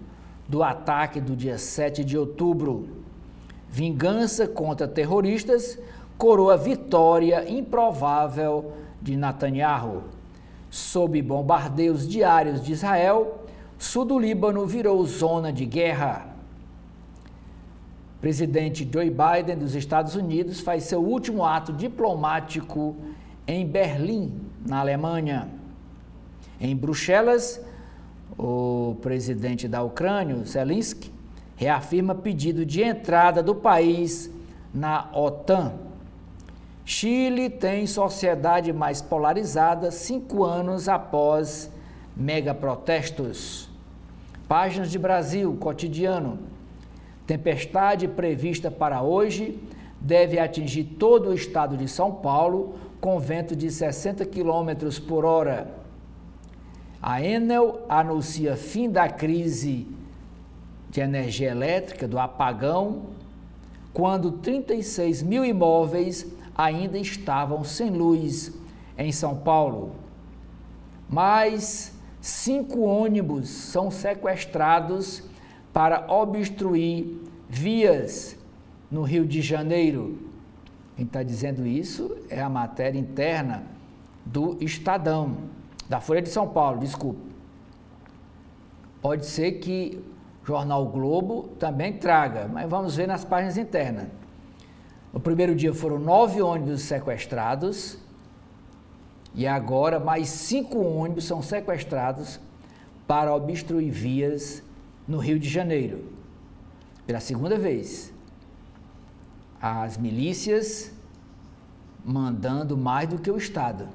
do ataque do dia 7 de outubro. Vingança contra terroristas coroa vitória improvável de Netanyahu. Sob bombardeios diários de Israel, sul do Líbano virou zona de guerra. Presidente Joe Biden dos Estados Unidos faz seu último ato diplomático em Berlim, na Alemanha. Em Bruxelas, o presidente da Ucrânia, Zelensky, reafirma pedido de entrada do país na OTAN. Chile tem sociedade mais polarizada 5 anos após megaprotestos. Páginas de Brasil, cotidiano. Tempestade prevista para hoje deve atingir todo o estado de São Paulo com vento de 60 km por hora. A Enel anuncia fim da crise de energia elétrica, do apagão, quando 36 mil imóveis ainda estavam sem luz em São Paulo. Mais 5 ônibus são sequestrados para obstruir vias no Rio de Janeiro. Quem está dizendo isso é a matéria interna do Estadão, da Folha de São Paulo, desculpe. Pode ser que o jornal Globo também traga, mas vamos ver nas páginas internas. No primeiro dia foram 9 ônibus sequestrados e agora mais 5 ônibus são sequestrados para obstruir vias no Rio de Janeiro. Pela segunda vez, as milícias mandando mais do que o Estado.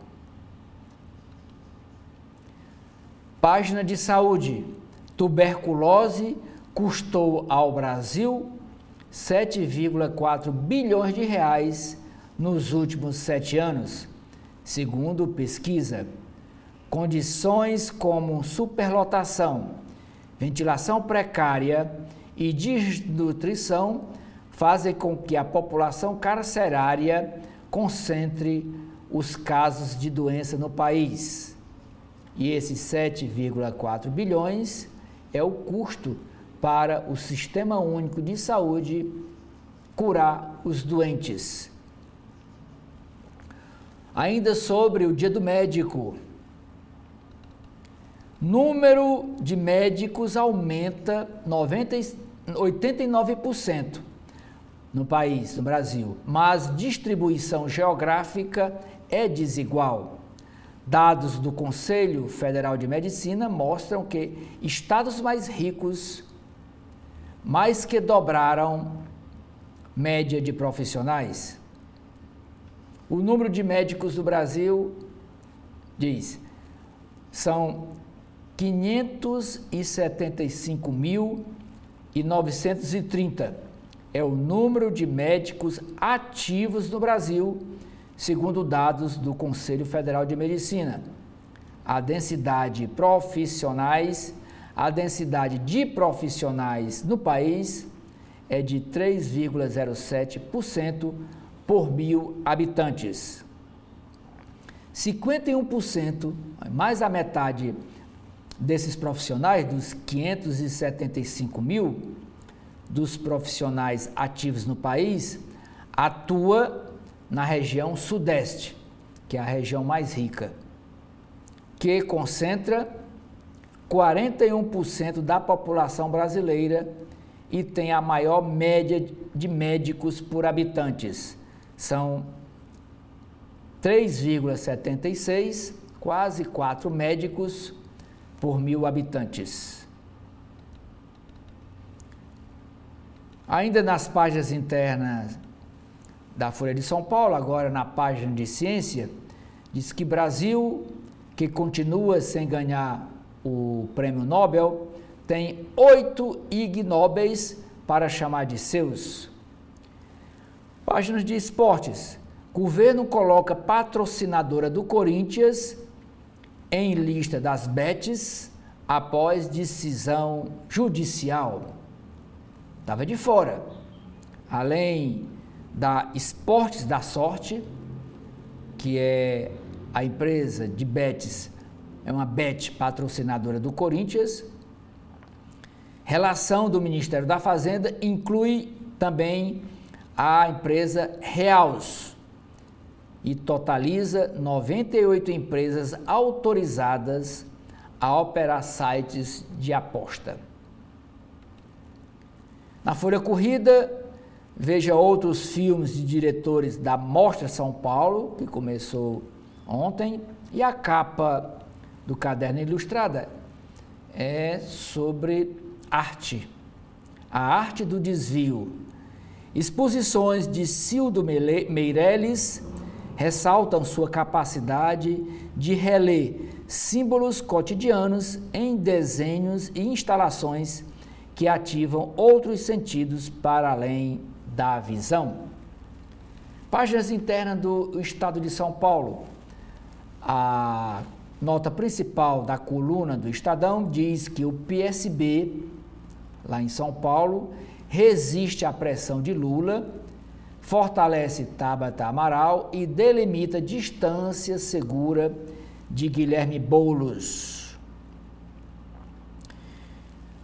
Página de saúde. Tuberculose custou ao Brasil 7,4 bilhões de reais nos últimos 7 anos, segundo pesquisa. Condições como superlotação, ventilação precária e desnutrição fazem com que a população carcerária concentre os casos de doença no país. E esses 7,4 bilhões é o custo para o Sistema Único de Saúde curar os doentes. Ainda sobre o Dia do Médico. Número de médicos aumenta 89% no país, no Brasil, mas distribuição geográfica é desigual. Dados do Conselho Federal de Medicina mostram que estados mais ricos mais que dobraram média de profissionais. O número de médicos do Brasil, são 575.930. É o número de médicos ativos no Brasil, segundo dados do Conselho Federal de Medicina. A densidade de profissionais no país é de 3,07% por 1.000 habitantes. 51%, mais da metade desses profissionais, dos 575 mil, dos profissionais ativos no país, atua na região sudeste, que é a região mais rica, que concentra 41% da população brasileira e tem a maior média de médicos por habitantes. São 3,76, quase 4 médicos por 1.000 habitantes. Ainda nas páginas internas da Folha de São Paulo, agora na página de ciência, diz que Brasil, que continua sem ganhar o prêmio Nobel, tem 8 Ig Nobéis para chamar de seus. Páginas de esportes. Governo coloca patrocinadora do Corinthians em lista das bets após decisão judicial. Estava de fora. Além da Esportes da Sorte, que é a empresa de bets, é uma bet patrocinadora do Corinthians. Relação do Ministério da Fazenda inclui também a empresa Reals e totaliza 98 empresas autorizadas a operar sites de aposta. Na Folha Corrida, veja outros filmes de diretores da Mostra São Paulo, que começou ontem, e a capa do Caderno Ilustrada é sobre arte, a arte do desvio. Exposições de Cildo Meirelles ressaltam sua capacidade de reler símbolos cotidianos em desenhos e instalações que ativam outros sentidos para além da visão. Páginas internas do Estado de São Paulo. A nota principal da coluna do Estadão diz que o PSB, lá em São Paulo, resiste à pressão de Lula, fortalece Tabata Amaral e delimita distância segura de Guilherme Boulos.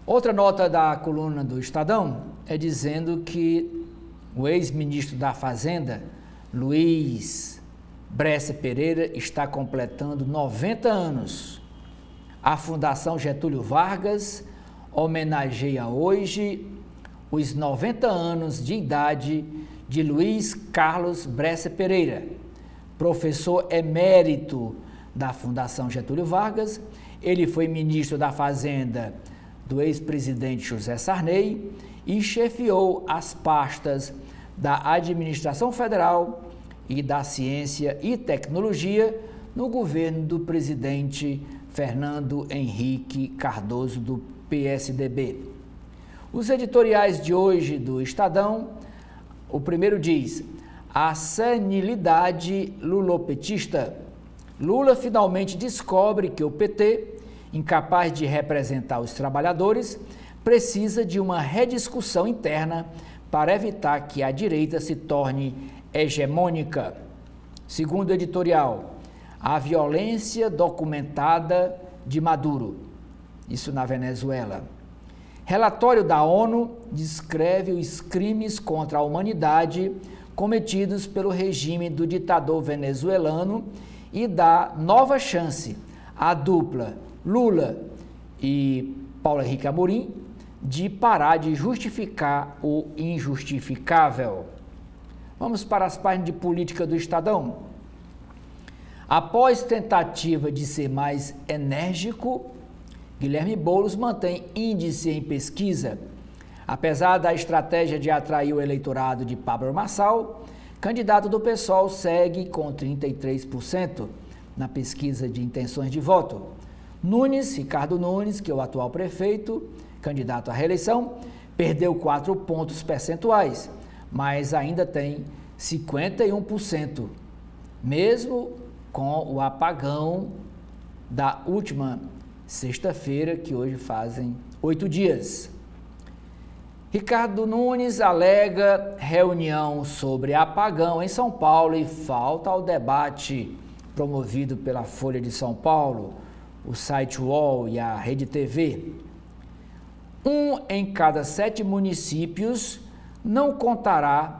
Outra nota da coluna do Estadão é dizendo que o ex-ministro da Fazenda, Luiz Bresser Pereira, está completando 90 anos. A Fundação Getúlio Vargas homenageia hoje os 90 anos de idade de Luiz Carlos Bresser Pereira, professor emérito da Fundação Getúlio Vargas. Ele foi ministro da Fazenda do ex-presidente José Sarney e chefiou as pastas da Administração Federal e da Ciência e Tecnologia no governo do presidente Fernando Henrique Cardoso, do PSDB. Os editoriais de hoje do Estadão, o primeiro diz: a senilidade lulopetista. Lula finalmente descobre que o PT, incapaz de representar os trabalhadores, precisa de uma rediscussão interna para evitar que a direita se torne hegemônica. Segundo o editorial, a violência documentada de Maduro, isso na Venezuela. Relatório da ONU descreve os crimes contra a humanidade cometidos pelo regime do ditador venezuelano e dá nova chance à dupla Lula e Paulo Henrique Amorim de parar de justificar o injustificável. Vamos para as páginas de política do Estadão. Após tentativa de ser mais enérgico, Guilherme Boulos mantém índice em pesquisa. Apesar da estratégia de atrair o eleitorado de Pablo Marçal, candidato do PSOL segue com 33% na pesquisa de intenções de voto. Ricardo Nunes, que é o atual prefeito, candidato à reeleição, perdeu 4 pontos percentuais, mas ainda tem 51%, mesmo com o apagão da última sexta-feira, que hoje fazem 8 dias. Ricardo Nunes alega reunião sobre apagão em São Paulo e falta ao debate promovido pela Folha de São Paulo, o site UOL e a Rede TV. 1 em cada 7 municípios não contará,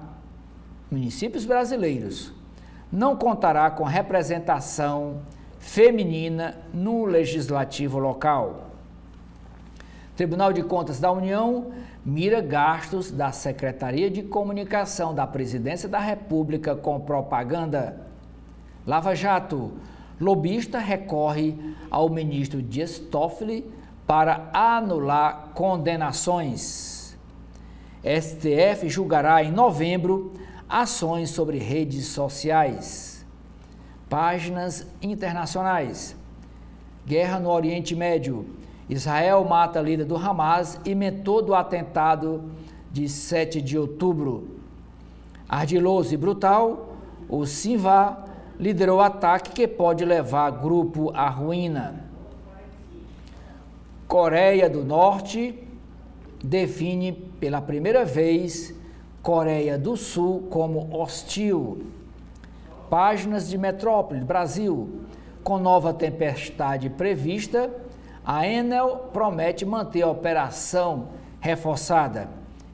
municípios brasileiros, não contará com representação feminina no legislativo local. Tribunal de Contas da União mira gastos da Secretaria de Comunicação da Presidência da República com propaganda. Lava Jato. Lobista recorre ao ministro Dias Toffoli para anular condenações. STF julgará em novembro ações sobre redes sociais. Páginas internacionais. Guerra no Oriente Médio. Israel mata líder do Hamas e mentor do atentado de 7 de outubro. Ardiloso e brutal, o Sinvar liderou ataque que pode levar grupo à ruína. Coreia do Norte define pela primeira vez Coreia do Sul como hostil. Páginas de Metrópole, Brasil. Com nova tempestade prevista, a Enel promete manter a operação reforçada.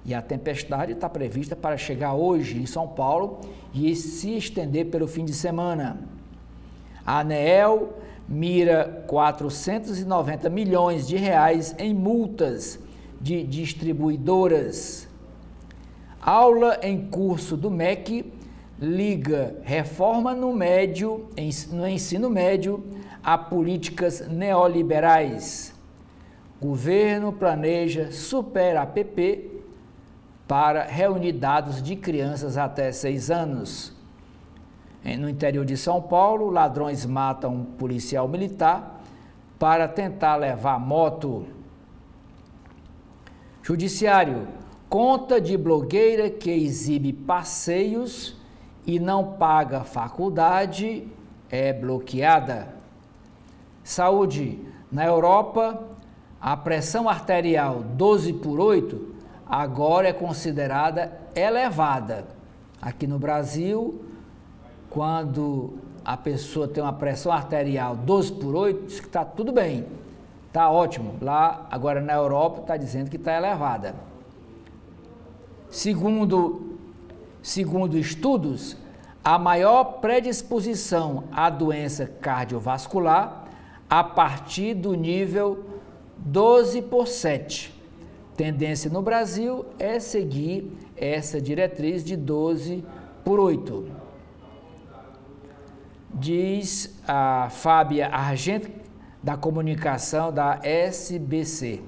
E a tempestade está prevista para chegar hoje em São Paulo e se estender pelo fim de semana. A ANEEL mira 490 milhões de reais em multas de distribuidoras. Aula em curso do MEC liga reforma no ensino médio a políticas neoliberais. Governo planeja super APP para reunir dados de crianças até 6 anos. No interior de São Paulo, ladrões matam um policial militar para tentar levar moto. Judiciário. Conta de blogueira que exibe passeios e não paga faculdade é bloqueada. Saúde. Na Europa, a pressão arterial 12/8 agora é considerada elevada. Aqui no Brasil, quando a pessoa tem uma pressão arterial 12/8, diz que está tudo bem, está ótimo. Lá, agora na Europa, está dizendo que está elevada. Segundo estudos, a maior predisposição à doença cardiovascular a partir do nível 12/7. Tendência no Brasil é seguir essa diretriz de 12/8. Diz a Fábia Argento, da comunicação da SBC.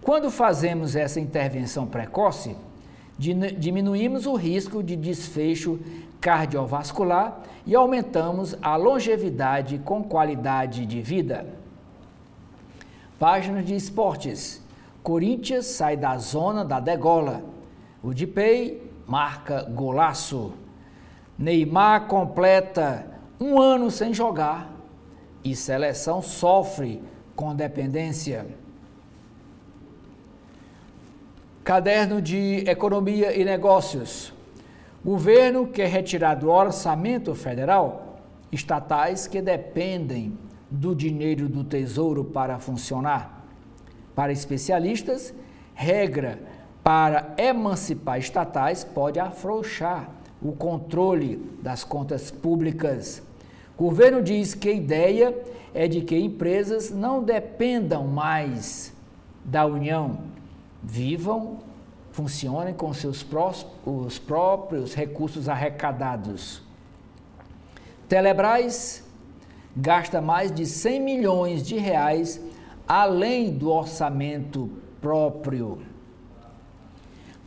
Quando fazemos essa intervenção precoce, diminuímos o risco de desfecho cardiovascular e aumentamos a longevidade com qualidade de vida. Página de esportes. Corinthians sai da zona da degola. O Dipey marca golaço. Neymar completa 1 ano sem jogar e seleção sofre com dependência. Caderno de Economia e Negócios. Governo quer retirar do orçamento federal estatais que dependem do dinheiro do Tesouro para funcionar. Para especialistas, regra para emancipar estatais pode afrouxar o controle das contas públicas. O governo diz que a ideia é de que empresas não dependam mais da União, vivam, funcionem com os próprios recursos arrecadados. Telebrás gasta mais de 100 milhões de reais além do orçamento próprio.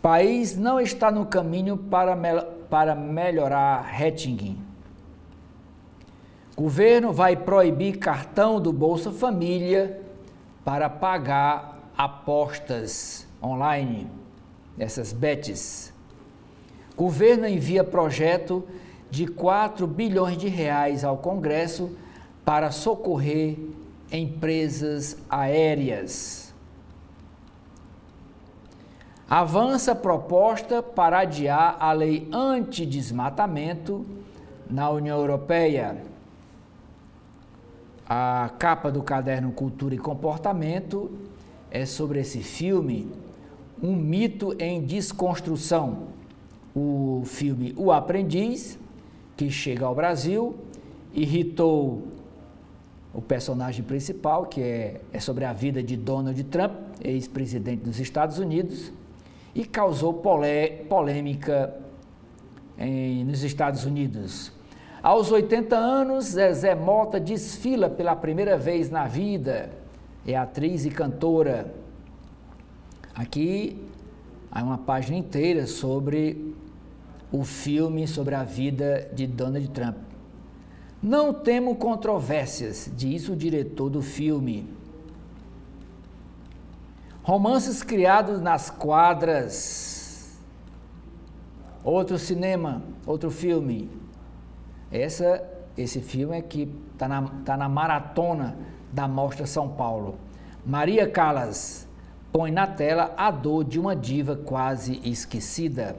País não está no caminho para melhorar rating. Governo vai proibir cartão do Bolsa Família para pagar apostas online, essas bets. Governo envia projeto de 4 bilhões de reais ao Congresso para socorrer empresas aéreas. Avança proposta para adiar a lei antidesmatamento na União Europeia. A capa do caderno Cultura e Comportamento é sobre esse filme, Um Mito em Desconstrução. O filme O Aprendiz, que chega ao Brasil, irritou o personagem principal, que é sobre a vida de Donald Trump, ex-presidente dos Estados Unidos, e causou polêmica nos Estados Unidos. Aos 80 anos, Zezé Mota desfila pela primeira vez na vida. É atriz e cantora. Aqui há uma página inteira sobre o filme, sobre a vida de Donald Trump. Não temo controvérsias, diz o diretor do filme. Romances criados nas quadras. Outro cinema, outro filme. Esse filme é que tá na maratona da Mostra São Paulo. Maria Callas põe na tela a dor de uma diva quase esquecida.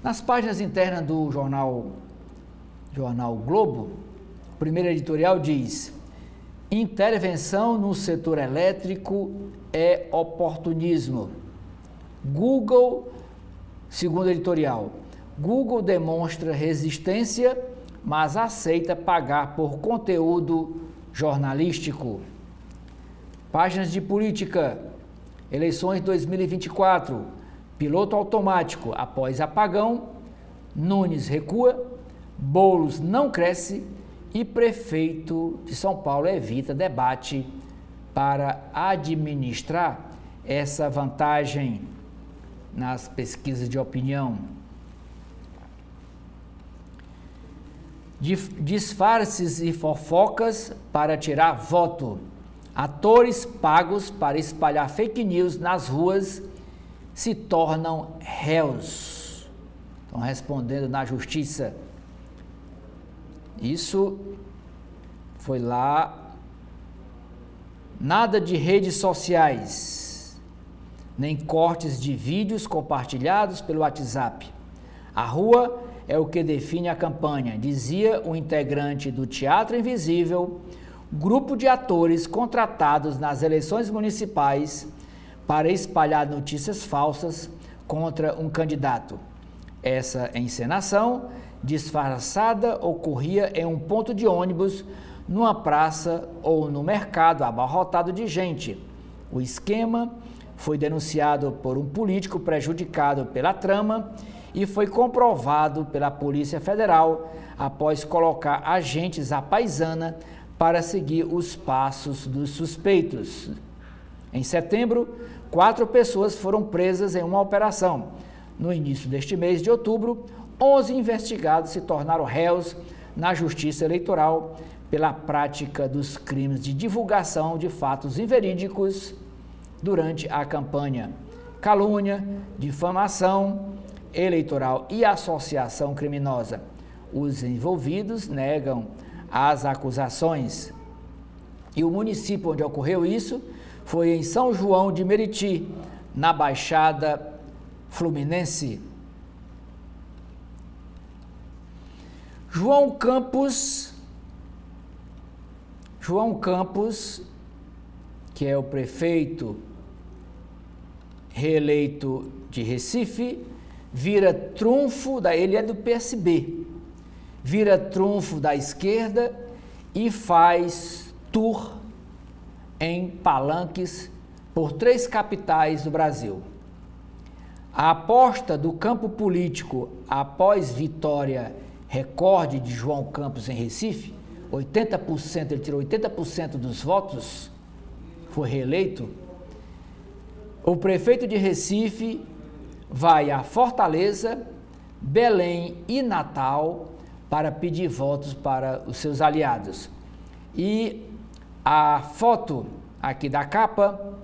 Nas páginas internas do jornal Globo, o primeiro editorial diz: intervenção no setor elétrico é oportunismo. Google, segundo editorial, Google demonstra resistência, mas aceita pagar por conteúdo jornalístico. Páginas de política, eleições 2024, piloto automático após apagão, Nunes recua, Boulos não cresce e prefeito de São Paulo evita debate para administrar essa vantagem nas pesquisas de opinião. Disfarces e fofocas para tirar voto. Atores pagos para espalhar fake news nas ruas se tornam réus. Estão respondendo na justiça. Isso foi lá. Nada de redes sociais, nem cortes de vídeos compartilhados pelo WhatsApp. A rua é o que define a campanha, dizia o integrante do Teatro Invisível, grupo de atores contratados nas eleições municipais para espalhar notícias falsas contra um candidato. Essa encenação disfarçada ocorria em um ponto de ônibus, numa praça ou no mercado abarrotado de gente. O esquema foi denunciado por um político prejudicado pela trama e foi comprovado pela Polícia Federal após colocar agentes à paisana para seguir os passos dos suspeitos. Em setembro, 4 pessoas foram presas em uma operação. No início deste mês de outubro, 11 investigados se tornaram réus na Justiça Eleitoral pela prática dos crimes de divulgação de fatos inverídicos durante a campanha, calúnia, difamação eleitoral e associação criminosa. Os envolvidos negam as acusações. E o município onde ocorreu isso foi em São João de Meriti, na Baixada Fluminense. João Campos, que é o prefeito reeleito de Recife, vira trunfo ele é do PSB, vira trunfo da esquerda e faz tour em palanques por 3 capitais do Brasil. A aposta do campo político após vitória recorde de João Campos em Recife, 80%, ele tirou 80% dos votos, foi reeleito. O prefeito de Recife vai a Fortaleza, Belém e Natal para pedir votos para os seus aliados. E a foto aqui da capa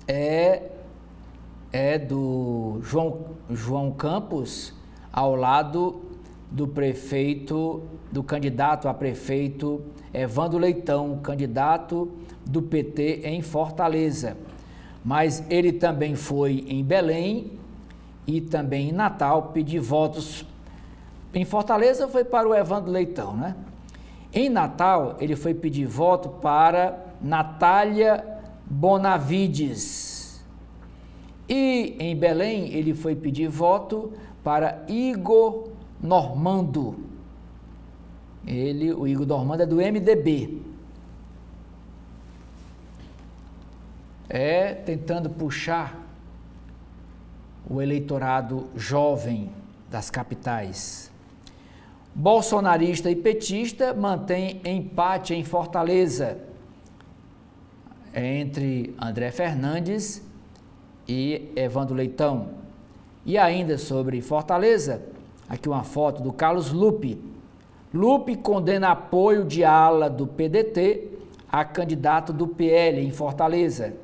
é do João Campos ao lado do prefeito, do candidato a prefeito Evandro Leitão, candidato do PT em Fortaleza. Mas ele também foi em Belém e também em Natal pedir votos. Em Fortaleza foi para o Evandro Leitão, né? Em Natal ele foi pedir voto para Natália Bonavides. E em Belém ele foi pedir voto para Igor Normando. O Igor Normando é do MDB. tentando puxar o eleitorado jovem das capitais. Bolsonarista e petista mantém empate em Fortaleza entre André Fernandes e Evandro Leitão. E ainda sobre Fortaleza, aqui uma foto do Carlos Lupe. Lupe condena apoio de ala do PDT a candidato do PL em Fortaleza.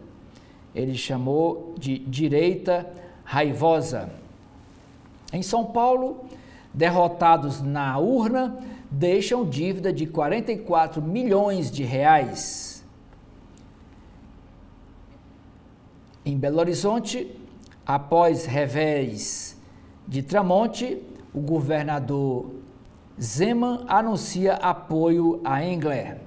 Ele chamou de direita raivosa. Em São Paulo, derrotados na urna deixam dívida de 44 milhões de reais. Em Belo Horizonte, após revés de Tramonte, o governador Zema anuncia apoio a Engler.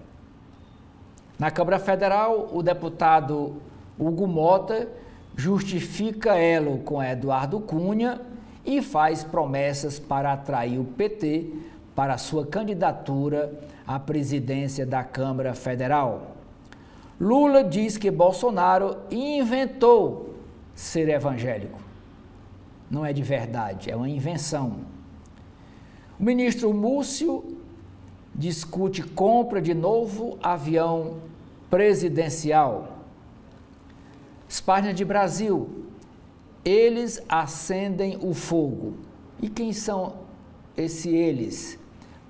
Na Câmara Federal, o deputado Hugo Mota justifica elo com Eduardo Cunha e faz promessas para atrair o PT para sua candidatura à presidência da Câmara Federal. Lula diz que Bolsonaro inventou ser evangélico. Não é de verdade, é uma invenção. O ministro Múcio discute compra de novo avião presidencial. As páginas de Brasil, eles acendem o fogo. E quem são eles?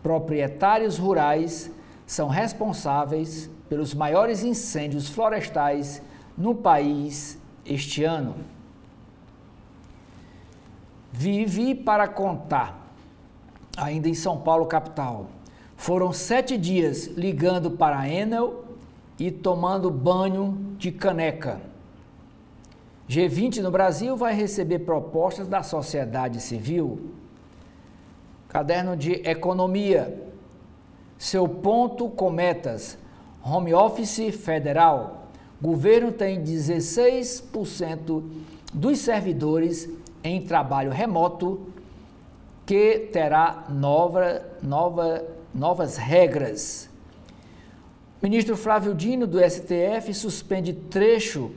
Proprietários rurais são responsáveis pelos maiores incêndios florestais no país este ano. Vivi para contar, ainda em São Paulo, capital. Foram 7 dias ligando para a Enel e tomando banho de caneca. G20 no Brasil vai receber propostas da sociedade civil. Caderno de Economia. Seu ponto com metas. Home Office Federal. Governo tem 16% dos servidores em trabalho remoto, que terá novas regras. Ministro Flávio Dino, do STF, suspende trecho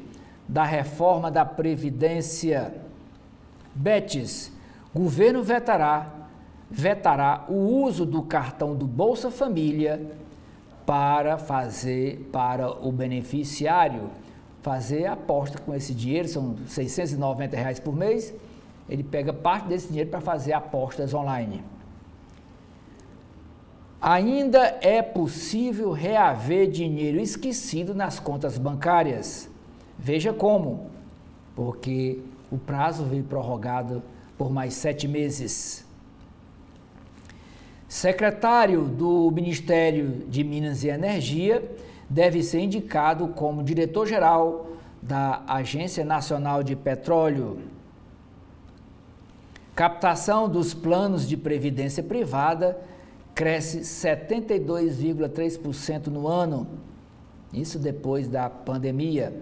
da reforma da Previdência. Betis, governo vetará o uso do cartão do Bolsa Família para o beneficiário fazer aposta com esse dinheiro, são R$ 690 por mês, ele pega parte desse dinheiro para fazer apostas online. Ainda é possível reaver dinheiro esquecido nas contas bancárias. Veja como, porque o prazo veio prorrogado por mais 7 meses. Secretário do Ministério de Minas e Energia deve ser indicado como diretor-geral da Agência Nacional de Petróleo. Captação dos planos de previdência privada cresce 72,3% no ano, isso depois da pandemia.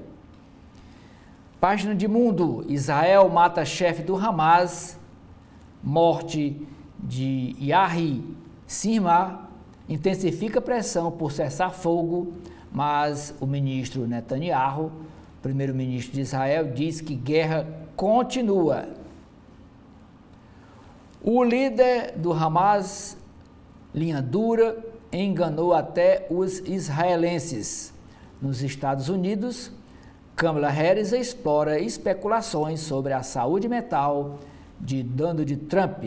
Página de Mundo, Israel mata chefe do Hamas, morte de Yahya Sinwar, intensifica pressão por cessar fogo, mas o ministro Netanyahu, primeiro-ministro de Israel, diz que guerra continua. O líder do Hamas, linha dura, enganou até os israelenses. Nos Estados Unidos, Kamala Harris explora especulações sobre a saúde mental de Donald Trump.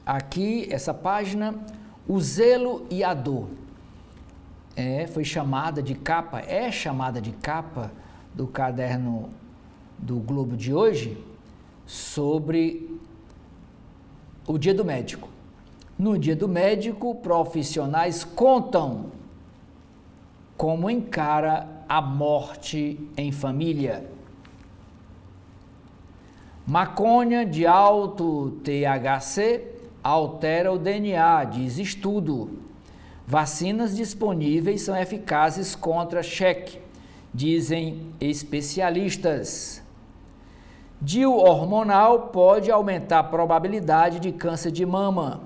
Aqui, essa página, o zelo e a dor. É chamada de capa do caderno do Globo de hoje, sobre o Dia do Médico. No Dia do Médico, profissionais contam como encara a morte em família. Maconha de alto THC altera o DNA, diz estudo. Vacinas disponíveis são eficazes contra cheque, dizem especialistas. DIU hormonal pode aumentar a probabilidade de câncer de mama.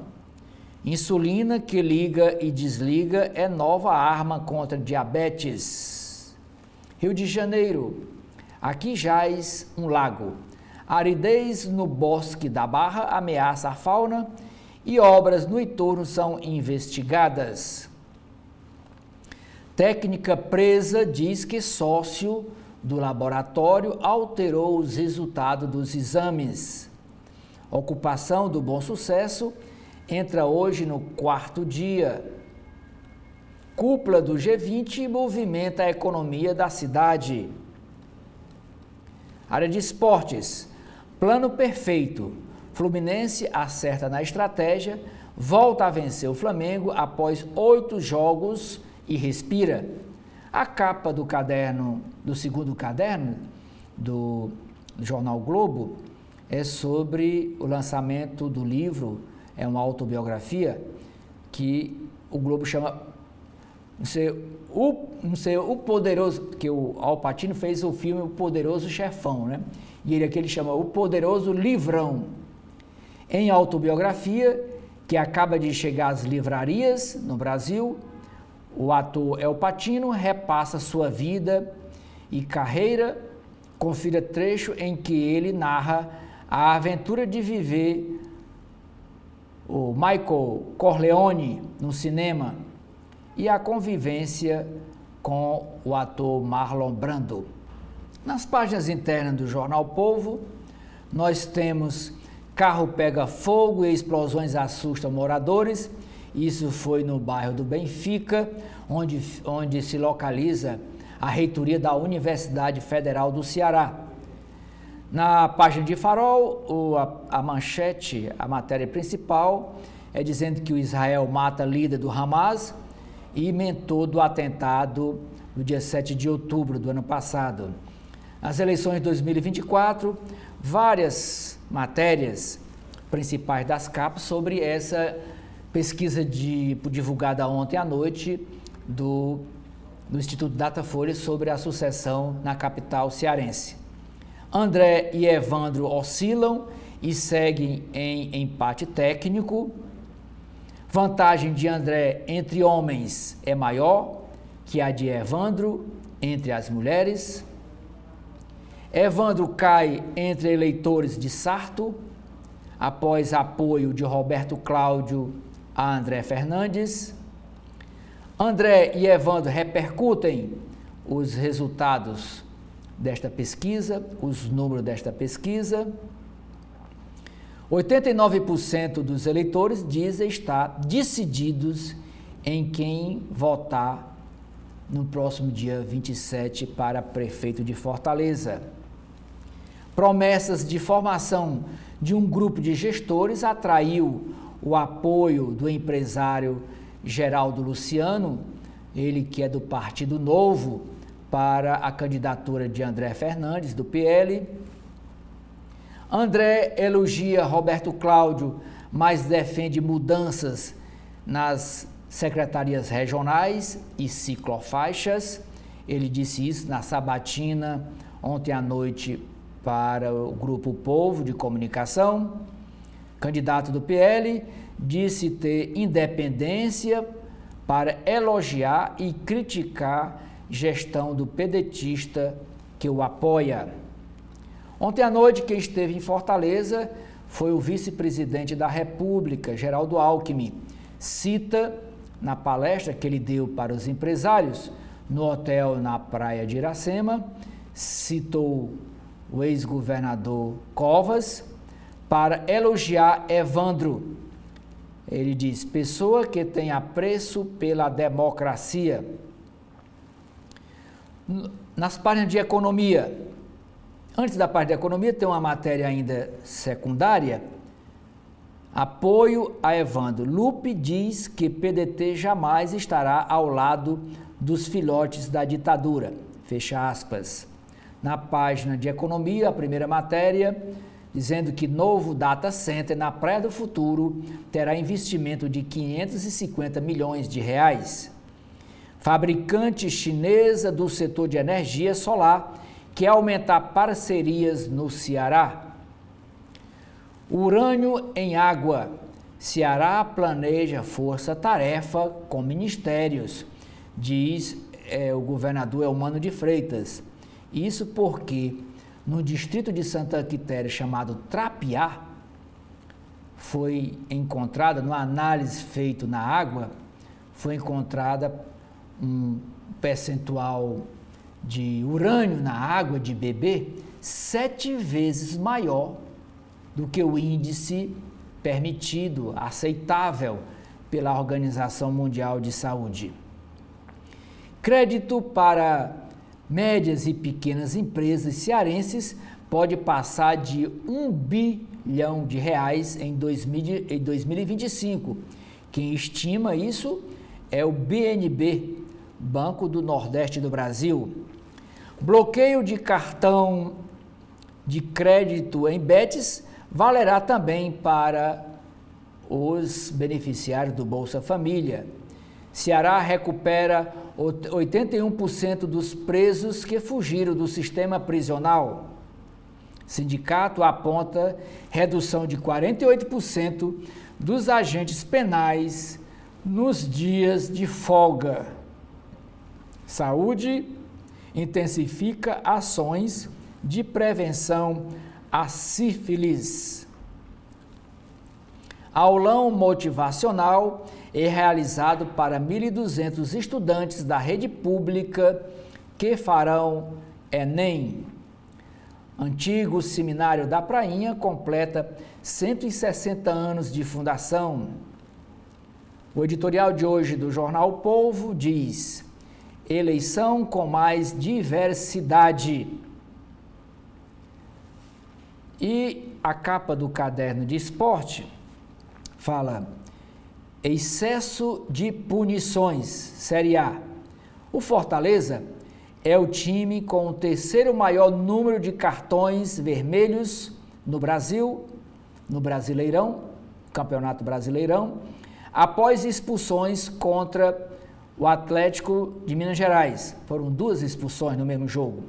Insulina que liga e desliga é nova arma contra diabetes. Rio de Janeiro, aqui jaz um lago. Aridez no bosque da Barra ameaça a fauna e obras no entorno são investigadas. Técnica presa diz que sócio do laboratório alterou os resultados dos exames. Ocupação do Bom Sucesso entra hoje no 4º dia. Cúpula do G20 movimenta a economia da cidade. Área de esportes. Plano perfeito. Fluminense acerta na estratégia, volta a vencer o Flamengo após 8 jogos e respira. A capa do caderno, do segundo caderno do Jornal Globo, é sobre o lançamento do livro, é uma autobiografia que o Globo chama, o Poderoso, que o Al Pacino fez o filme O Poderoso Chefão, né? E ele aqui ele chama O Poderoso Livrão. Em autobiografia, que acaba de chegar às livrarias no Brasil, o ator Al Pacino repassa sua vida e carreira. Confira trecho em que ele narra a aventura de viver o Michael Corleone no cinema e a convivência com o ator Marlon Brando. Nas páginas internas do Jornal Povo, nós temos carro pega fogo e explosões assustam moradores. Isso foi no bairro do Benfica, onde se localiza a reitoria da Universidade Federal do Ceará. Na página de Farol, a manchete, a matéria principal, é dizendo que o Israel mata líder do Hamas e mentor do atentado no dia 7 de outubro do ano passado. Nas eleições de 2024, várias matérias principais das capas sobre essa pesquisa divulgada ontem à noite do Instituto Datafolha sobre a sucessão na capital cearense. André e Evandro oscilam e seguem em empate técnico. Vantagem de André entre homens é maior que a de Evandro entre as mulheres. Evandro cai entre eleitores de Sarto, após apoio de Roberto Cláudio a André Fernandes. André e Evandro repercutem os resultados desta pesquisa, os números desta pesquisa. 89% dos eleitores dizem estar decididos em quem votar no próximo dia 27 para prefeito de Fortaleza. Promessas de formação de um grupo de gestores atraiu o apoio do empresário Geraldo Luciano, ele que é do Partido Novo, para a candidatura de André Fernandes, do PL. André elogia Roberto Cláudio, mas defende mudanças nas secretarias regionais e ciclofaixas. Ele disse isso na sabatina ontem à noite para o Grupo Povo de Comunicação. Candidato do PL disse ter independência para elogiar e criticar gestão do pedetista que o apoia. Ontem à noite, quem esteve em Fortaleza foi o vice-presidente da República, Geraldo Alckmin. Cita, na palestra que ele deu para os empresários, no hotel na praia de Iracema, citou o ex-governador Covas para elogiar Evandro. Ele diz, pessoa que tem apreço pela democracia. Nas páginas de economia, antes da parte de economia, tem uma matéria ainda secundária. Apoio a Evandro. Lupe diz que PDT jamais estará ao lado dos filhotes da ditadura. Fecha aspas. Na página de economia, a primeira matéria, dizendo que novo data center na Praia do Futuro terá investimento de 550 milhões de reais. Fabricante chinesa do setor de energia solar quer aumentar parcerias no Ceará. Urânio em água. Ceará planeja força-tarefa com ministérios, diz o governador é o Mano de Freitas. Isso porque no distrito de Santa Quitéria, chamado Trapiá, foi encontrada, numa análise feita na água, foi encontrada um percentual de urânio na água de beber 7 vezes maior do que o índice permitido, aceitável pela Organização Mundial de Saúde. Crédito para médias e pequenas empresas cearenses pode passar de R$1 bilhão em 2025. Quem estima isso é o BNB, Banco do Nordeste do Brasil. Bloqueio de cartão de crédito em Betis valerá também para os beneficiários do Bolsa Família. Ceará recupera 81% dos presos que fugiram do sistema prisional. Sindicato aponta redução de 48% dos agentes penais nos dias de folga. Saúde intensifica ações de prevenção à sífilis. Aulão motivacional é realizado para 1.200 estudantes da rede pública que farão Enem. Antigo Seminário da Prainha completa 160 anos de fundação. O editorial de hoje do Jornal O Povo diz: eleição com mais diversidade. E a capa do caderno de esporte fala: excesso de punições, Série A. O Fortaleza é o time com o terceiro maior número de cartões vermelhos no Brasil, no Brasileirão, Campeonato Brasileirão, após expulsões contra o Atlético de Minas Gerais. Foram 2 expulsões no mesmo jogo.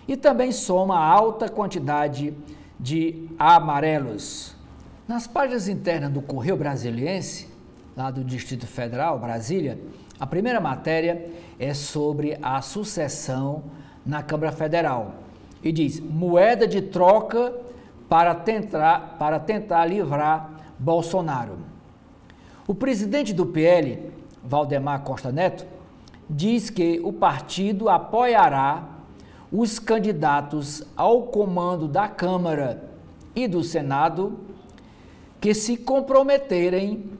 E também soma alta quantidade de amarelos. Nas páginas internas do Correio Brasiliense, lá do Distrito Federal, Brasília, a primeira matéria é sobre a sucessão na Câmara Federal. E diz: moeda de troca para tentar livrar Bolsonaro. O presidente do PL, Valdemar Costa Neto, diz que o partido apoiará os candidatos ao comando da Câmara e do Senado que se comprometerem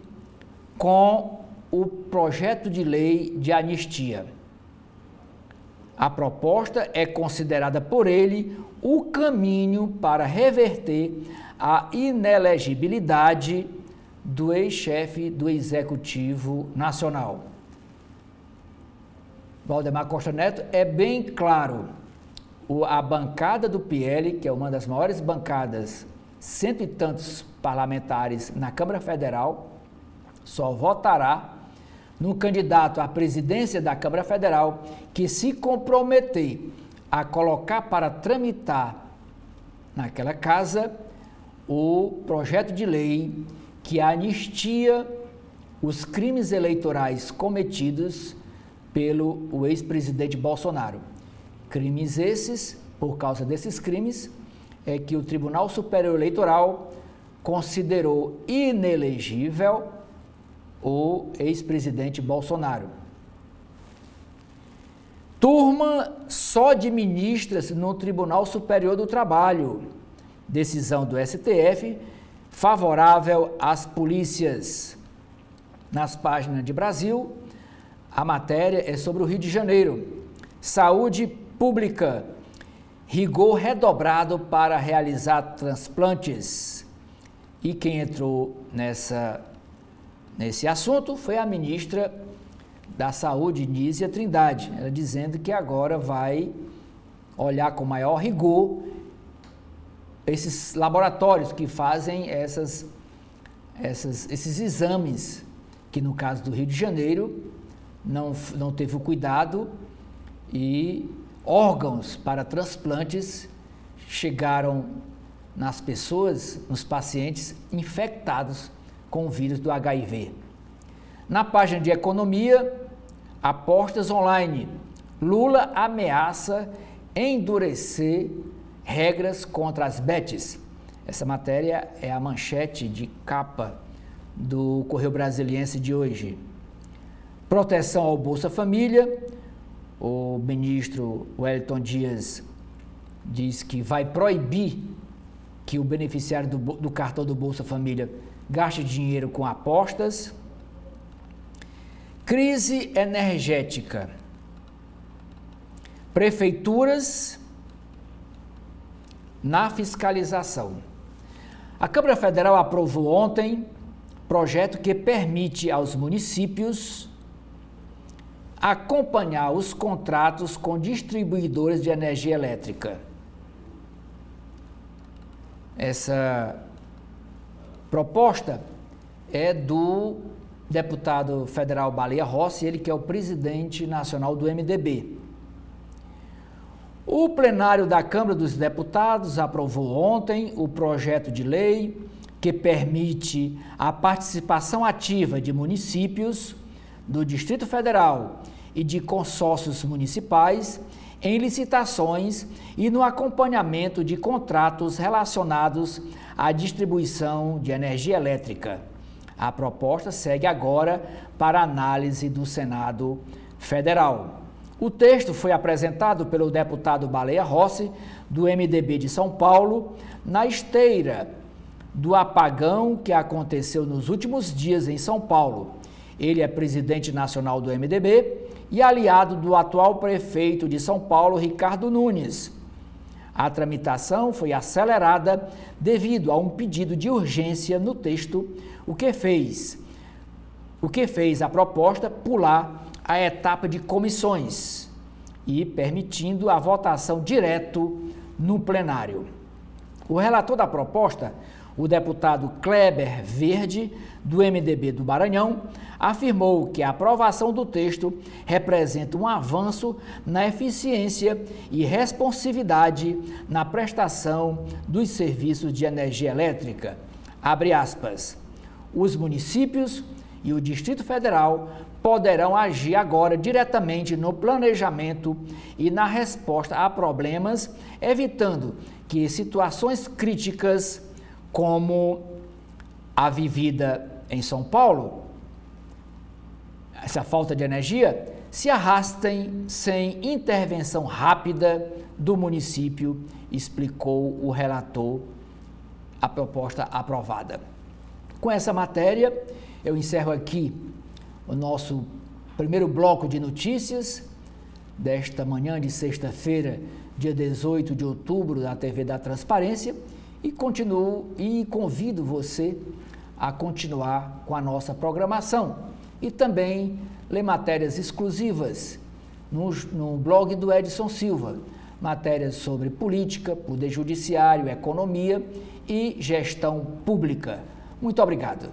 com o projeto de lei de anistia. A proposta é considerada por ele o caminho para reverter a inelegibilidade do ex-chefe do Executivo Nacional. Valdemar Costa Neto é bem claro. A bancada do PL, que é uma das maiores bancadas, 100 e tantos parlamentares na Câmara Federal, só votará no candidato à presidência da Câmara Federal que se comprometer a colocar para tramitar naquela casa o projeto de lei que anistia os crimes eleitorais cometidos pelo ex-presidente Bolsonaro. Crimes esses, por causa desses crimes, é que o Tribunal Superior Eleitoral considerou inelegível o ex-presidente Bolsonaro. Turma só de ministras no Tribunal Superior do Trabalho. Decisão do STF favorável às polícias. Nas páginas de Brasil, a matéria é sobre o Rio de Janeiro. Saúde pública. Rigor redobrado para realizar transplantes. E quem entrou nesse assunto foi a ministra da Saúde, Nízia Trindade, ela dizendo que agora vai olhar com maior rigor esses laboratórios que fazem esses exames, que no caso do Rio de Janeiro não teve o cuidado e órgãos para transplantes chegaram nas pessoas, nos pacientes infectados com o vírus do HIV. Na página de economia, apostas online. Lula ameaça endurecer regras contra as bets. Essa matéria é a manchete de capa do Correio Brasiliense de hoje. Proteção ao Bolsa Família. O ministro Wellington Dias diz que vai proibir que o beneficiário do cartão do Bolsa Família gaste dinheiro com apostas. Crise energética. Prefeituras na fiscalização. A Câmara Federal aprovou ontem projeto que permite aos municípios acompanhar os contratos com distribuidores de energia elétrica. Essa proposta é do deputado federal Baleia Rossi, ele que é o presidente nacional do MDB. O plenário da Câmara dos Deputados aprovou ontem o projeto de lei que permite a participação ativa de municípios do Distrito Federal e de consórcios municipais em licitações e no acompanhamento de contratos relacionados à distribuição de energia elétrica. A proposta segue agora para análise do Senado Federal. O texto foi apresentado pelo deputado Baleia Rossi, do MDB de São Paulo, na esteira do apagão que aconteceu nos últimos dias em São Paulo. Ele é presidente nacional do MDB e aliado do atual prefeito de São Paulo, Ricardo Nunes. A tramitação foi acelerada devido a um pedido de urgência no texto, o que fez a proposta pular a etapa de comissões e permitindo a votação direto no plenário. O relator da proposta, o deputado Kleber Verde, do MDB do Maranhão, afirmou que a aprovação do texto representa um avanço na eficiência e responsividade na prestação dos serviços de energia elétrica. Abre aspas. Os municípios e o Distrito Federal poderão agir agora diretamente no planejamento e na resposta a problemas, evitando que situações críticas como a vivida em São Paulo, essa falta de energia, se arrastem sem intervenção rápida do município, explicou o relator a proposta aprovada. Com essa matéria, eu encerro aqui o nosso primeiro bloco de notícias desta manhã de sexta-feira, dia 18 de outubro, da TV da Transparência, e continuo e convido você a continuar com a nossa programação e também ler matérias exclusivas no blog do Edson Silva, matérias sobre política, poder judiciário, economia e gestão pública. Muito obrigado.